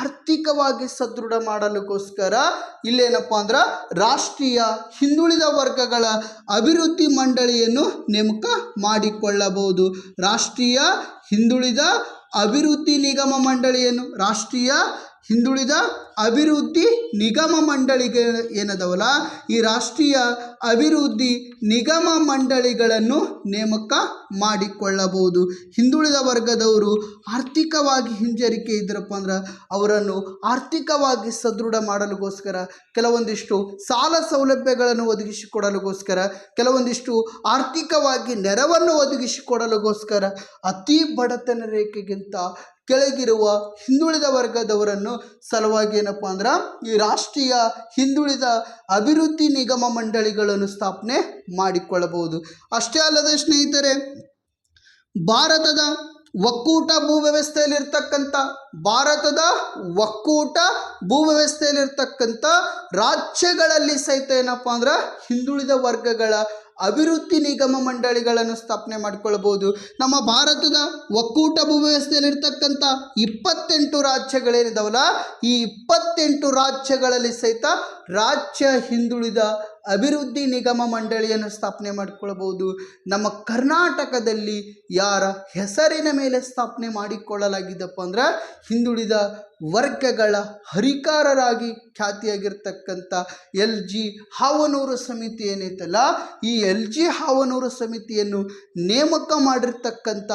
ಆರ್ಥಿಕವಾಗಿ ಸದೃಢ ಮಾಡಲಿಕ್ಕೋಸ್ಕರ ಇಲ್ಲೇನಪ್ಪ ಅಂದ್ರೆ ರಾಷ್ಟ್ರೀಯ ಹಿಂದುಳಿದ ವರ್ಗಗಳ ಅಭಿವೃದ್ಧಿ ಮಂಡಳಿಯನ್ನು ನೇಮಕ ಮಾಡಿಕೊಳ್ಳಬಹುದು. ರಾಷ್ಟ್ರೀಯ ಹಿಂದುಳಿದ ಅಭಿವೃದ್ಧಿ ನಿಗಮ ಮಂಡಳಿಯನ್ನು, ರಾಷ್ಟ್ರೀಯ ಹಿಂದುಳಿದ ಅಭಿವೃದ್ಧಿ ನಿಗಮ ಮಂಡಳಿಗೆ ಏನದವಲ್ಲ, ಈ ರಾಷ್ಟ್ರೀಯ ಅಭಿವೃದ್ಧಿ ನಿಗಮ ಮಂಡಳಿಗಳನ್ನು ನೇಮಕ ಮಾಡಿಕೊಳ್ಳಬಹುದು. ಹಿಂದುಳಿದ ವರ್ಗದವರು ಆರ್ಥಿಕವಾಗಿ ಹಿಂಜರಿಕೆ ಇದ್ರಪ್ಪ ಅಂದ್ರೆ ಅವರನ್ನು ಆರ್ಥಿಕವಾಗಿ ಸದೃಢ ಮಾಡಲಿಗೋಸ್ಕರ ಕೆಲವೊಂದಿಷ್ಟು ಸಾಲ ಸೌಲಭ್ಯಗಳನ್ನು ಒದಗಿಸಿಕೊಡಲಿಗೋಸ್ಕರ, ಕೆಲವೊಂದಿಷ್ಟು ಆರ್ಥಿಕವಾಗಿ ನೆರವನ್ನು ಒದಗಿಸಿಕೊಡಲಿಗೋಸ್ಕರ ಅತಿ ಬಡತನ ರೇಖೆಗಿಂತ ಕೆಳಗಿರುವ ಹಿಂದುಳಿದ ವರ್ಗದವರನ್ನು ಸಲುವಾಗಿ ಏನಪ್ಪ ಅಂದ್ರೆ ಈ ರಾಷ್ಟ್ರೀಯ ಹಿಂದುಳಿದ ಅಭಿವೃದ್ಧಿ ನಿಗಮ ಮಂಡಳಿಗಳನ್ನು ಸ್ಥಾಪನೆ ಮಾಡಿಕೊಳ್ಳಬಹುದು. ಅಷ್ಟೇ ಅಲ್ಲದೆ ಸ್ನೇಹಿತರೆ, ಭಾರತದ ಒಕ್ಕೂಟ ಭೂವ್ಯವಸ್ಥೆಯಲ್ಲಿರ್ತಕ್ಕಂಥ ಭಾರತದ ಒಕ್ಕೂಟ ಭೂವ್ಯವಸ್ಥೆಯಲ್ಲಿರ್ತಕ್ಕಂಥ ರಾಜ್ಯಗಳಲ್ಲಿ ಸಹಿತ ಏನಪ್ಪ ಅಂದ್ರೆ ಹಿಂದುಳಿದ ವರ್ಗಗಳ ಅಭಿವೃದ್ಧಿ ನಿಗಮ ಮಂಡಳಿಗಳನ್ನು ಸ್ಥಾಪನೆ ಮಾಡಿಕೊಳ್ಬೋದು. ನಮ್ಮ ಭಾರತದ ಒಕ್ಕೂಟ ಭೂವ್ಯವಸ್ಥೆಯಲ್ಲಿರ್ತಕ್ಕಂಥ 28 ರಾಜ್ಯಗಳೇನಿದಾವಲ್ಲ, ಈ 28 ರಾಜ್ಯಗಳಲ್ಲಿ ಸಹಿತ ರಾಜ್ಯ ಹಿಂದುಳಿದ ಅಭಿವೃದ್ಧಿ ನಿಗಮ ಮಂಡಳಿಯನ್ನು ಸ್ಥಾಪನೆ ಮಾಡಿಕೊಳ್ಳಬಹುದು. ನಮ್ಮ ಕರ್ನಾಟಕದಲ್ಲಿ ಯಾರ ಹೆಸರಿನ ಮೇಲೆ ಸ್ಥಾಪನೆ ಮಾಡಿಕೊಳ್ಳಲಾಗಿದ್ದಪ್ಪ ಅಂದ್ರೆ ಹಿಂದುಳಿದ ವರ್ಗಗಳ ಹರಿಕಾರರಾಗಿ ಖ್ಯಾತಿಯಾಗಿರ್ತಕ್ಕಂಥ LG ಹಾವನೂರು ಸಮಿತಿ ಏನೈತಲ್ಲ, ಈ LG ಹಾವನೂರು ಸಮಿತಿಯನ್ನು ನೇಮಕ ಮಾಡಿರ್ತಕ್ಕಂಥ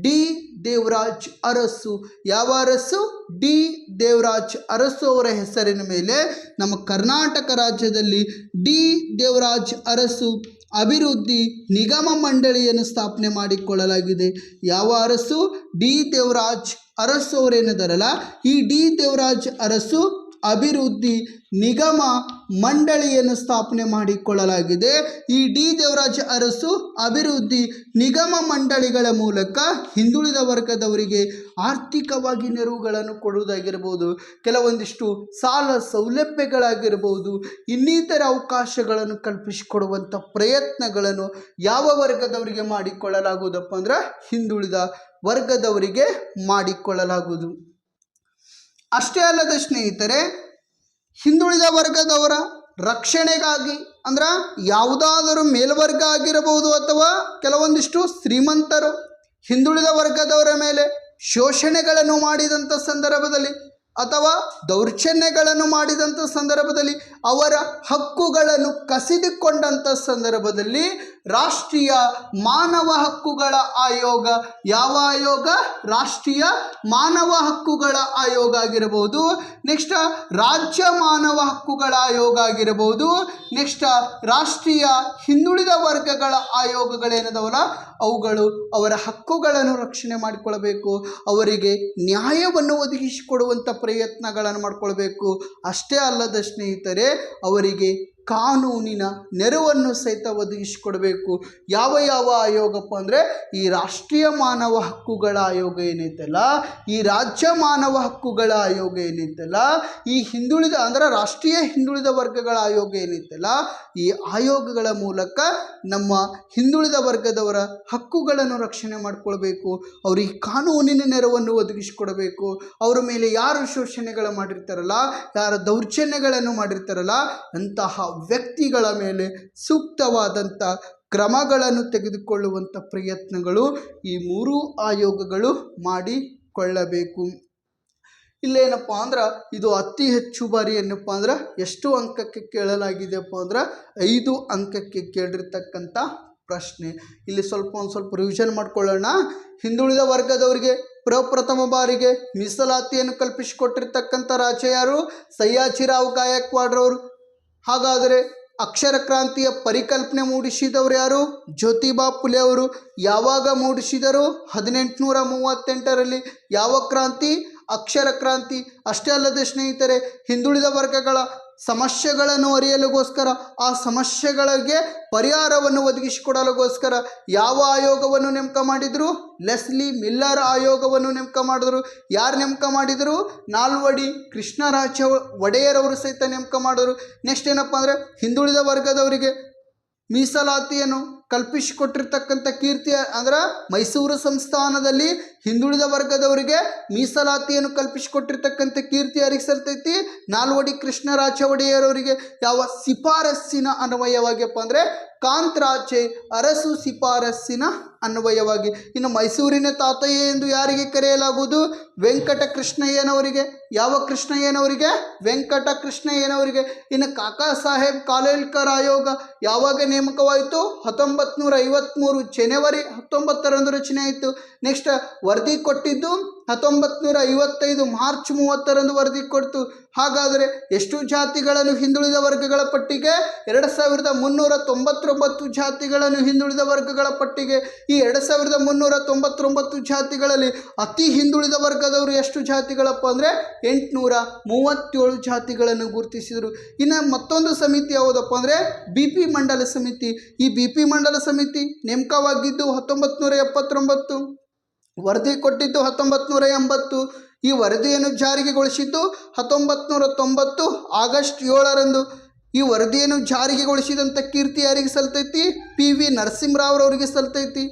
ಡಿ ದೇವರಾಜ್ ಅರಸು. ಯಾವ ಅರಸು? ಡಿ ದೇವರಾಜ್ ಅರಸು ಅವರ ಹೆಸರಿನ ಮೇಲೆ ನಮ್ಮ ಕರ್ನಾಟಕ ರಾಜ್ಯದಲ್ಲಿ ಡಿ ದೇವರಾಜ್ ಅರಸು ಅಭಿವೃದ್ಧಿ ನಿಗಮ ಮಂಡಳಿಯನ್ನು ಸ್ಥಾಪನೆ ಮಾಡಿಕೊಳ್ಳಲಾಗಿದೆ. ಯಾವ ಅರಸು? ಡಿ ದೇವರಾಜ್ ಅರಸು ಅವರೇನಿದಾರಲ್ಲ, ಈ ಡಿ ದೇವರಾಜ್ ಅರಸು ಅಭಿವೃದ್ಧಿ ನಿಗಮ ಮಂಡಳಿಯನ್ನು ಸ್ಥಾಪನೆ ಮಾಡಿಕೊಳ್ಳಲಾಗಿದೆ. ಈ ಡಿ ದೇವರಾಜ ಅರಸು ಅಭಿವೃದ್ಧಿ ನಿಗಮ ಮಂಡಳಿಗಳ ಮೂಲಕ ಹಿಂದುಳಿದ ವರ್ಗದವರಿಗೆ ಆರ್ಥಿಕವಾಗಿ ನೆರವುಗಳನ್ನು ಕೊಡುವುದಾಗಿರ್ಬೋದು, ಕೆಲವೊಂದಿಷ್ಟು ಸಾಲ ಸೌಲಭ್ಯಗಳಾಗಿರ್ಬೋದು, ಇನ್ನಿತರ ಅವಕಾಶಗಳನ್ನು ಕಲ್ಪಿಸಿಕೊಡುವಂಥ ಪ್ರಯತ್ನಗಳನ್ನು ಯಾವ ವರ್ಗದವರಿಗೆ ಮಾಡಿಕೊಳ್ಳಲಾಗುವುದಪ್ಪ ಅಂದ್ರೆ ಹಿಂದುಳಿದ ವರ್ಗದವರಿಗೆ ಮಾಡಿಕೊಳ್ಳಲಾಗುವುದು. ಅಷ್ಟೇ ಅಲ್ಲದ ಸ್ನೇಹಿತರೆ, ಹಿಂದುಳಿದ ವರ್ಗದವರ ರಕ್ಷಣೆಗಾಗಿ ಅಂದ್ರೆ ಯಾವುದಾದರೂ ಮೇಲ್ವರ್ಗ ಆಗಿರಬಹುದು ಅಥವಾ ಕೆಲವೊಂದಿಷ್ಟು ಶ್ರೀಮಂತರು ಹಿಂದುಳಿದ ವರ್ಗದವರ ಮೇಲೆ ಶೋಷಣೆಗಳನ್ನು ಮಾಡಿದಂಥ ಸಂದರ್ಭದಲ್ಲಿ ಅಥವಾ ದೌರ್ಜನ್ಯಗಳನ್ನು ಮಾಡಿದಂಥ ಸಂದರ್ಭದಲ್ಲಿ, ಅವರ ಹಕ್ಕುಗಳನ್ನು ಕಸಿದುಕೊಂಡಂಥ ಸಂದರ್ಭದಲ್ಲಿ ರಾಷ್ಟ್ರೀಯ ಮಾನವ ಹಕ್ಕುಗಳ ಆಯೋಗ, ಯಾವ ಆಯೋಗ? ರಾಷ್ಟ್ರೀಯ ಮಾನವ ಹಕ್ಕುಗಳ ಆಯೋಗ ಆಗಿರಬಹುದು, ನೆಕ್ಸ್ಟ್ ರಾಜ್ಯ ಮಾನವ ಹಕ್ಕುಗಳ ಆಯೋಗ ಆಗಿರಬಹುದು, ನೆಕ್ಸ್ಟ್ ರಾಷ್ಟ್ರೀಯ ಹಿಂದುಳಿದ ವರ್ಗಗಳ ಆಯೋಗಗಳೇನದವಲ್ಲ ಅವುಗಳು ಅವರ ಹಕ್ಕುಗಳನ್ನು ರಕ್ಷಣೆ ಮಾಡಿಕೊಳ್ಳಬೇಕು, ಅವರಿಗೆ ನ್ಯಾಯವನ್ನು ಒದಗಿಸಿಕೊಡುವಂಥ ಪ್ರಯತ್ನಗಳನ್ನು ಮಾಡಿಕೊಳ್ಬೇಕು. ಅಷ್ಟೇ ಅಲ್ಲದ ಸ್ನೇಹಿತರೆ, ಅವರಿಗೆ ಕಾನೂನಿನ ನೆರವನ್ನು ಸಹಿತ ಒದಗಿಸಿಕೊಡಬೇಕು. ಯಾವ ಯಾವ ಆಯೋಗಪ್ಪ ಅಂದರೆ ಈ ರಾಷ್ಟ್ರೀಯ ಮಾನವ ಹಕ್ಕುಗಳ ಆಯೋಗ ಏನೈತಲ್ಲ, ಈ ರಾಜ್ಯ ಮಾನವ ಹಕ್ಕುಗಳ ಆಯೋಗ ಏನೈತಲ್ಲ, ಈ ಹಿಂದುಳಿದ ಅಂದರೆ ರಾಷ್ಟ್ರೀಯ ಹಿಂದುಳಿದ ವರ್ಗಗಳ ಆಯೋಗ ಏನೈತಲ್ಲ, ಈ ಆಯೋಗಗಳ ಮೂಲಕ ನಮ್ಮ ಹಿಂದುಳಿದ ವರ್ಗದವರ ಹಕ್ಕುಗಳನ್ನು ರಕ್ಷಣೆ ಮಾಡಿಕೊಳ್ಬೇಕು, ಅವರಿಗೆ ಕಾನೂನಿನ ನೆರವನ್ನು ಒದಗಿಸಿಕೊಡಬೇಕು. ಅವರ ಮೇಲೆ ಯಾರು ಶೋಷಣೆಗಳು ಮಾಡಿರ್ತಾರಲ್ಲ, ಯಾರು ದೌರ್ಜನ್ಯಗಳನ್ನು ಮಾಡಿರ್ತಾರಲ್ಲ ಅಂತಹ ವ್ಯಕ್ತಿಗಳ ಮೇಲೆ ಸೂಕ್ತವಾದಂಥ ಕ್ರಮಗಳನ್ನು ತೆಗೆದುಕೊಳ್ಳುವಂಥ ಪ್ರಯತ್ನಗಳು ಈ ಮೂರೂ ಆಯೋಗಗಳು ಮಾಡಿಕೊಳ್ಳಬೇಕು. ಇಲ್ಲೇನಪ್ಪ ಅಂದ್ರೆ ಇದು ಅತಿ ಹೆಚ್ಚು ಬಾರಿ ಏನಪ್ಪ ಅಂದ್ರೆ ಎಷ್ಟು ಅಂಕಕ್ಕೆ ಕೇಳಲಾಗಿದೆಯಪ್ಪ ಅಂದ್ರೆ 5 ಅಂಕಕ್ಕೆ ಕೇಳಿರ್ತಕ್ಕಂಥ ಪ್ರಶ್ನೆ. ಇಲ್ಲಿ ಒಂದು ಸ್ವಲ್ಪ ರಿವಿಷನ್ ಮಾಡ್ಕೊಳ್ಳೋಣ. ಹಿಂದುಳಿದ ವರ್ಗದವರಿಗೆ ಪ್ರಪ್ರಥಮ ಬಾರಿಗೆ ಮೀಸಲಾತಿಯನ್ನು ಕಲ್ಪಿಸಿಕೊಟ್ಟಿರ್ತಕ್ಕಂಥ ರಾಜ್ಯ ಯಾರು? ಸಯ್ಯಾಜಿರಾವ್ ಗಾಯಕ್ವಾಡ್ರವರು. ಹಾಗಾದರೆ ಅಕ್ಷರ ಕ್ರಾಂತಿಯ ಪರಿಕಲ್ಪನೆ ಮೂಡಿಸಿದವರು ಯಾರು? ಜ್ಯೋತಿಬಾ ಫುಲೆ ಅವರು. ಯಾವಾಗ ಮೂಡಿಸಿದರು? 1838ರಲ್ಲಿ. ಯಾವ ಕ್ರಾಂತಿ? ಅಕ್ಷರ ಕ್ರಾಂತಿ. ಅಷ್ಟೇ ಅಲ್ಲದೆ ಸ್ನೇಹಿತರೆ, ಹಿಂದುಳಿದ ವರ್ಗಗಳ ಸಮಸ್ಯೆಗಳನ್ನು ಅರಿಯಲಿಗೋಸ್ಕರ, ಆ ಸಮಸ್ಯೆಗಳಿಗೆ ಪರಿಹಾರವನ್ನು ಒದಗಿಸಿಕೊಡಲಿಗೋಸ್ಕರ ಯಾವ ಆಯೋಗವನ್ನು ನೇಮಕ ಮಾಡಿದರು? ಲೆಸ್ಲಿ ಮಿಲ್ಲರ್ ಆಯೋಗವನ್ನು ನೇಮಕ ಮಾಡಿದ್ರು. ಯಾರು ನೇಮಕ ಮಾಡಿದರು? ನಾಲ್ವಡಿ ಕೃಷ್ಣರಾಜ ಒಡೆಯರವರು ಸಹಿತ ನೇಮಕ ಮಾಡಿದ್ರು. ನೆಕ್ಸ್ಟ್ ಏನಪ್ಪ ಅಂದರೆ ಹಿಂದುಳಿದ ವರ್ಗದವರಿಗೆ ಮೀಸಲಾತಿಯನ್ನು ಕಲ್ಪಿಸಿಕೊಟ್ಟಿರ್ತಕ್ಕಂಥ ಕೀರ್ತಿ ಅಂದ್ರೆ ಮೈಸೂರು ಸಂಸ್ಥಾನದಲ್ಲಿ ಹಿಂದುಳಿದ ವರ್ಗದವರಿಗೆ ಮೀಸಲಾತಿಯನ್ನು ಕಲ್ಪಿಸಿಕೊಟ್ಟಿರ್ತಕ್ಕಂಥ ಕೀರ್ತಿ ಯಾರಿಗೆ ಸಲ್ತೈತಿ? ನಾಲ್ವಡಿ ಕೃಷ್ಣರಾಜ ಒಡೆಯರವರಿಗೆ. ಯಾವ ಶಿಫಾರಸ್ಸಿನ ಅನ್ವಯವಾಗಿಯಪ್ಪ ಅಂದರೆ ಕಾಂತರಾಜೆ ಅರಸು ಶಿಫಾರಸ್ಸಿನ ಅನ್ವಯವಾಗಿ. ಇನ್ನು ಮೈಸೂರಿನ ತಾತಯ್ಯ ಎಂದು ಯಾರಿಗೆ ಕರೆಯಲಾಗುವುದು? ವೆಂಕಟ ಕೃಷ್ಣಯ್ಯನವರಿಗೆ. ಯಾವ ಕೃಷ್ಣಯ್ಯನವರಿಗೆ? ವೆಂಕಟ ಕೃಷ್ಣಯ್ಯನವರಿಗೆ. ಇನ್ನು ಕಾಕಾ ಸಾಹೇಬ್ ಕಾಲೇಲ್ಕರ್ ಆಯೋಗ ಯಾವಾಗ ನೇಮಕವಾಯಿತು? 1953 ಜನವರಿ 19ರಂದು ರಚನೆ ಆಯಿತು. ನೆಕ್ಸ್ಟ್ ವರದಿ ಕೊಟ್ಟಿದ್ದು 1955 ಮಾರ್ಚ್ 30ರಂದು ವರದಿ ಕೊಡ್ತು. ಹಾಗಾದರೆ ಎಷ್ಟು ಜಾತಿಗಳನ್ನು ಹಿಂದುಳಿದ ವರ್ಗಗಳ ಪಟ್ಟಿಗೆ? 2399 ಜಾತಿಗಳನ್ನು ಹಿಂದುಳಿದ ವರ್ಗಗಳ ಪಟ್ಟಿಗೆ. ಈ 2399 ಜಾತಿಗಳಲ್ಲಿ ಅತಿ ಹಿಂದುಳಿದ ವರ್ಗದವರು ಎಷ್ಟು ಜಾತಿಗಳಪ್ಪ ಅಂದರೆ 837 ಜಾತಿಗಳನ್ನು ಗುರುತಿಸಿದರು. ಇನ್ನು ಮತ್ತೊಂದು ಸಮಿತಿ ಯಾವುದಪ್ಪ ಅಂದರೆ BP ಮಂಡಲ ಸಮಿತಿ. ಈ BP ಮಂಡಲ ಸಮಿತಿ ನೇಮಕವಾಗಿದ್ದು 1979. ವರದಿ ಕೊಟ್ಟಿದ್ದು 1980. ಈ ವರದಿಯನ್ನು ಜಾರಿಗೆಗೊಳಿಸಿದ್ದು 1990 ಆಗಸ್ಟ್ 7ರಂದು. ಈ ವರದಿಯನ್ನು ಜಾರಿಗೆಗೊಳಿಸಿದಂಥ ಕೀರ್ತಿ ಯಾರಿಗೆ ಸಲ್ತೈತಿ? PV ನರಸಿಂಹರಾವ್ರವರಿಗೆ ಸಲ್ತೈತಿ.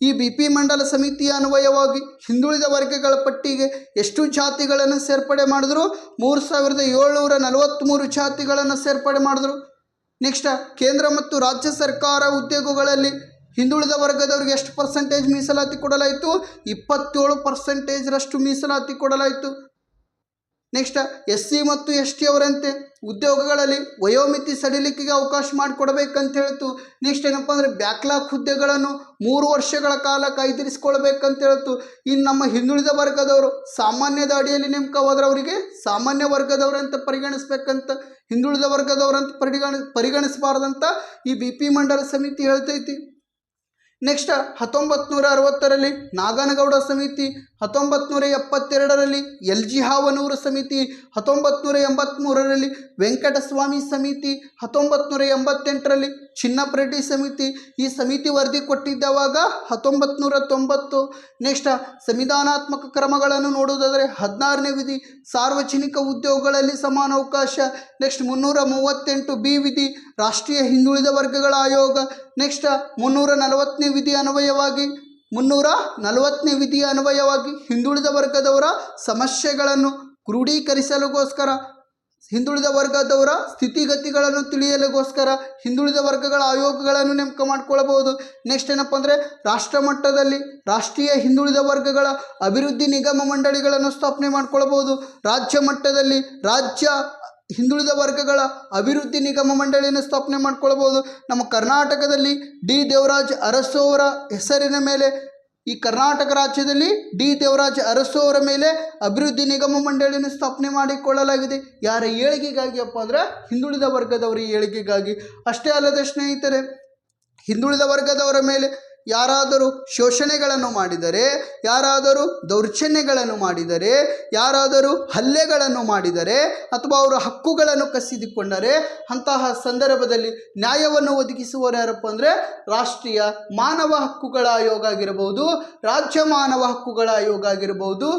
ಈ BP ಮಂಡಲ ಸಮಿತಿಯ ಅನ್ವಯವಾಗಿ ಹಿಂದುಳಿದ ವರ್ಗಗಳ ಪಟ್ಟಿಗೆ ಎಷ್ಟು ಜಾತಿಗಳನ್ನು ಸೇರ್ಪಡೆ ಮಾಡಿದ್ರು? 3743 ಜಾತಿಗಳನ್ನು ಸೇರ್ಪಡೆ ಮಾಡಿದ್ರು. ನೆಕ್ಸ್ಟ್, ಕೇಂದ್ರ ಮತ್ತು ರಾಜ್ಯ ಸರ್ಕಾರ ಉದ್ಯೋಗಗಳಲ್ಲಿ ಹಿಂದುಳಿದ ವರ್ಗದವರಿಗೆ ಎಷ್ಟು ಪರ್ಸೆಂಟೇಜ್ ಮೀಸಲಾತಿ ಕೊಡಲಾಯಿತು? 27% ಮೀಸಲಾತಿ ಕೊಡಲಾಯಿತು. ನೆಕ್ಸ್ಟ್, SC ಮತ್ತು ST ಅವರಂತೆ ಉದ್ಯೋಗಗಳಲ್ಲಿ ವಯೋಮಿತಿ ಸಡಿಲಿಕೆಗೆ ಅವಕಾಶ ಮಾಡಿಕೊಡ್ಬೇಕಂತ ಹೇಳ್ತು. ನೆಕ್ಸ್ಟ್ ಏನಪ್ಪ ಅಂದರೆ ಬ್ಯಾಕ್ಲಾಗ್ ಹುದ್ದೆಗಳನ್ನು 3 ವರ್ಷಗಳ ಕಾಲ ಕಾಯ್ದಿರಿಸ್ಕೊಳ್ಬೇಕಂತ ಹೇಳ್ತು. ಇನ್ನು ನಮ್ಮ ಹಿಂದುಳಿದ ವರ್ಗದವರು ಸಾಮಾನ್ಯದ ಅಡಿಯಲ್ಲಿ ನೇಮಕವಾದ್ರೆ ಅವರಿಗೆ ಸಾಮಾನ್ಯ ವರ್ಗದವರಂತ ಪರಿಗಣಿಸ್ಬೇಕಂತ, ಹಿಂದುಳಿದ ವರ್ಗದವರಂತ ಪರಿಗಣಿಸಬಾರ್ದಂತ ಈ BP ಮಂಡಲ ಸಮಿತಿ ಹೇಳ್ತೈತಿ. ನೆಕ್ಸ್ಟ್, 1960ರಲ್ಲಿ ನಾಗನಗೌಡ ಸಮಿತಿ, 1972ರಲ್ಲಿ LG ಹಾವನೂರು ಸಮಿತಿ, 1983ರಲ್ಲಿ ವೆಂಕಟಸ್ವಾಮಿ ಸಮಿತಿ, 1988ರಲ್ಲಿ ಚಿನ್ನಪ್ರೆಡ್ಡಿ ಸಮಿತಿ. ಈ ಸಮಿತಿ ವರದಿ ಕೊಟ್ಟಿದ್ದವಾಗ 1990. ನೆಕ್ಸ್ಟ್, ಸಂವಿಧಾನಾತ್ಮಕ ಕ್ರಮಗಳನ್ನು ನೋಡುವುದಾದರೆ 16ನೇ ವಿಧಿ ಸಾರ್ವಜನಿಕ ಉದ್ಯೋಗಗಳಲ್ಲಿ ಸಮಾನಾವಕಾಶ. ನೆಕ್ಸ್ಟ್, 338B ವಿಧಿ ರಾಷ್ಟ್ರೀಯ ಹಿಂದುಳಿದ ವರ್ಗಗಳ ಆಯೋಗ. ನೆಕ್ಸ್ಟ್, 340ನೇ ವಿಧಿಯ ಅನ್ವಯವಾಗಿ ಹಿಂದುಳಿದ ವರ್ಗದವರ ಸಮಸ್ಯೆಗಳನ್ನು ಕ್ರೋಢೀಕರಿಸಲುಗೋಸ್ಕರ, ಹಿಂದುಳಿದ ವರ್ಗದವರ ಸ್ಥಿತಿಗತಿಗಳನ್ನು ತಿಳಿಯಲಿಗೋಸ್ಕರ ಹಿಂದುಳಿದ ವರ್ಗಗಳ ಆಯೋಗಗಳನ್ನು ನೇಮಕ ಮಾಡ್ಕೊಳ್ಬೋದು. ನೆಕ್ಸ್ಟ್ ಏನಪ್ಪ ಅಂದರೆ ರಾಷ್ಟ್ರ ಮಟ್ಟದಲ್ಲಿ ರಾಷ್ಟ್ರೀಯ ಹಿಂದುಳಿದ ವರ್ಗಗಳ ಅಭಿವೃದ್ಧಿ ನಿಗಮ ಮಂಡಳಿಗಳನ್ನು ಸ್ಥಾಪನೆ ಮಾಡ್ಕೊಳ್ಬೋದು. ರಾಜ್ಯ ಮಟ್ಟದಲ್ಲಿ ರಾಜ್ಯ ಹಿಂದುಳಿದ ವರ್ಗಗಳ ಅಭಿವೃದ್ಧಿ ನಿಗಮ ಮಂಡಳಿಯನ್ನು ಸ್ಥಾಪನೆ ಮಾಡ್ಕೊಳ್ಬೋದು. ನಮ್ಮ ಕರ್ನಾಟಕದಲ್ಲಿ D ದೇವರಾಜ ಅರಸು ಅವರ ಹೆಸರಿನ ಮೇಲೆ, ಈ ಕರ್ನಾಟಕ ರಾಜ್ಯದಲ್ಲಿ D ದೇವರಾಜ ಅರಸು ಅವರ ಮೇಲೆ ಅಭಿವೃದ್ಧಿ ನಿಗಮ ಮಂಡಳಿಯನ್ನು ಸ್ಥಾಪನೆ ಮಾಡಿಕೊಳ್ಳಲಾಗಿದೆ. ಯಾರ ಏಳಿಗೆಗಾಗಿ ಅಪ್ಪ ಅಂದರೆ ಹಿಂದುಳಿದ ವರ್ಗದವರ ಏಳಿಗೆಗಾಗಿ. ಅಷ್ಟೇ ಅಲ್ಲದೆ ಸ್ನೇಹಿತರೆ, ಹಿಂದುಳಿದ ವರ್ಗದವರ ಮೇಲೆ ಯಾರಾದರೂ ಶೋಷಣೆಗಳನ್ನು ಮಾಡಿದರೆ, ಯಾರಾದರೂ ದೌರ್ಜನ್ಯಗಳನ್ನು ಮಾಡಿದರೆ, ಯಾರಾದರೂ ಹಲ್ಲೆಗಳನ್ನು ಮಾಡಿದರೆ ಅಥವಾ ಅವರ ಹಕ್ಕುಗಳನ್ನು ಕಸಿದುಕೊಂಡರೆ ಅಂತಹ ಸಂದರ್ಭದಲ್ಲಿ ನ್ಯಾಯವನ್ನು ಒದಗಿಸುವವರು ಯಾರಪ್ಪ ಅಂದರೆ ರಾಷ್ಟ್ರೀಯ ಮಾನವ ಹಕ್ಕುಗಳ ಆಯೋಗ ಆಗಿರಬಹುದು, ರಾಜ್ಯ ಮಾನವ ಹಕ್ಕುಗಳ ಆಯೋಗ ಆಗಿರಬಹುದು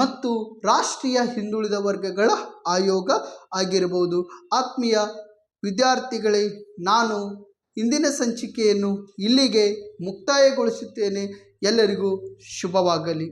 ಮತ್ತು ರಾಷ್ಟ್ರೀಯ ಹಿಂದುಳಿದ ವರ್ಗಗಳ ಆಯೋಗ ಆಗಿರಬಹುದು. ಆತ್ಮೀಯ ವಿದ್ಯಾರ್ಥಿಗಳೇ, ನಾನು ಇಂದಿನ ಸಂಚಿಕೆಯನ್ನು ಇಲ್ಲಿಗೆ ಮುಕ್ತಾಯಗೊಳಿಸುತ್ತೇನೆ. ಎಲ್ಲರಿಗೂ ಶುಭವಾಗಲಿ.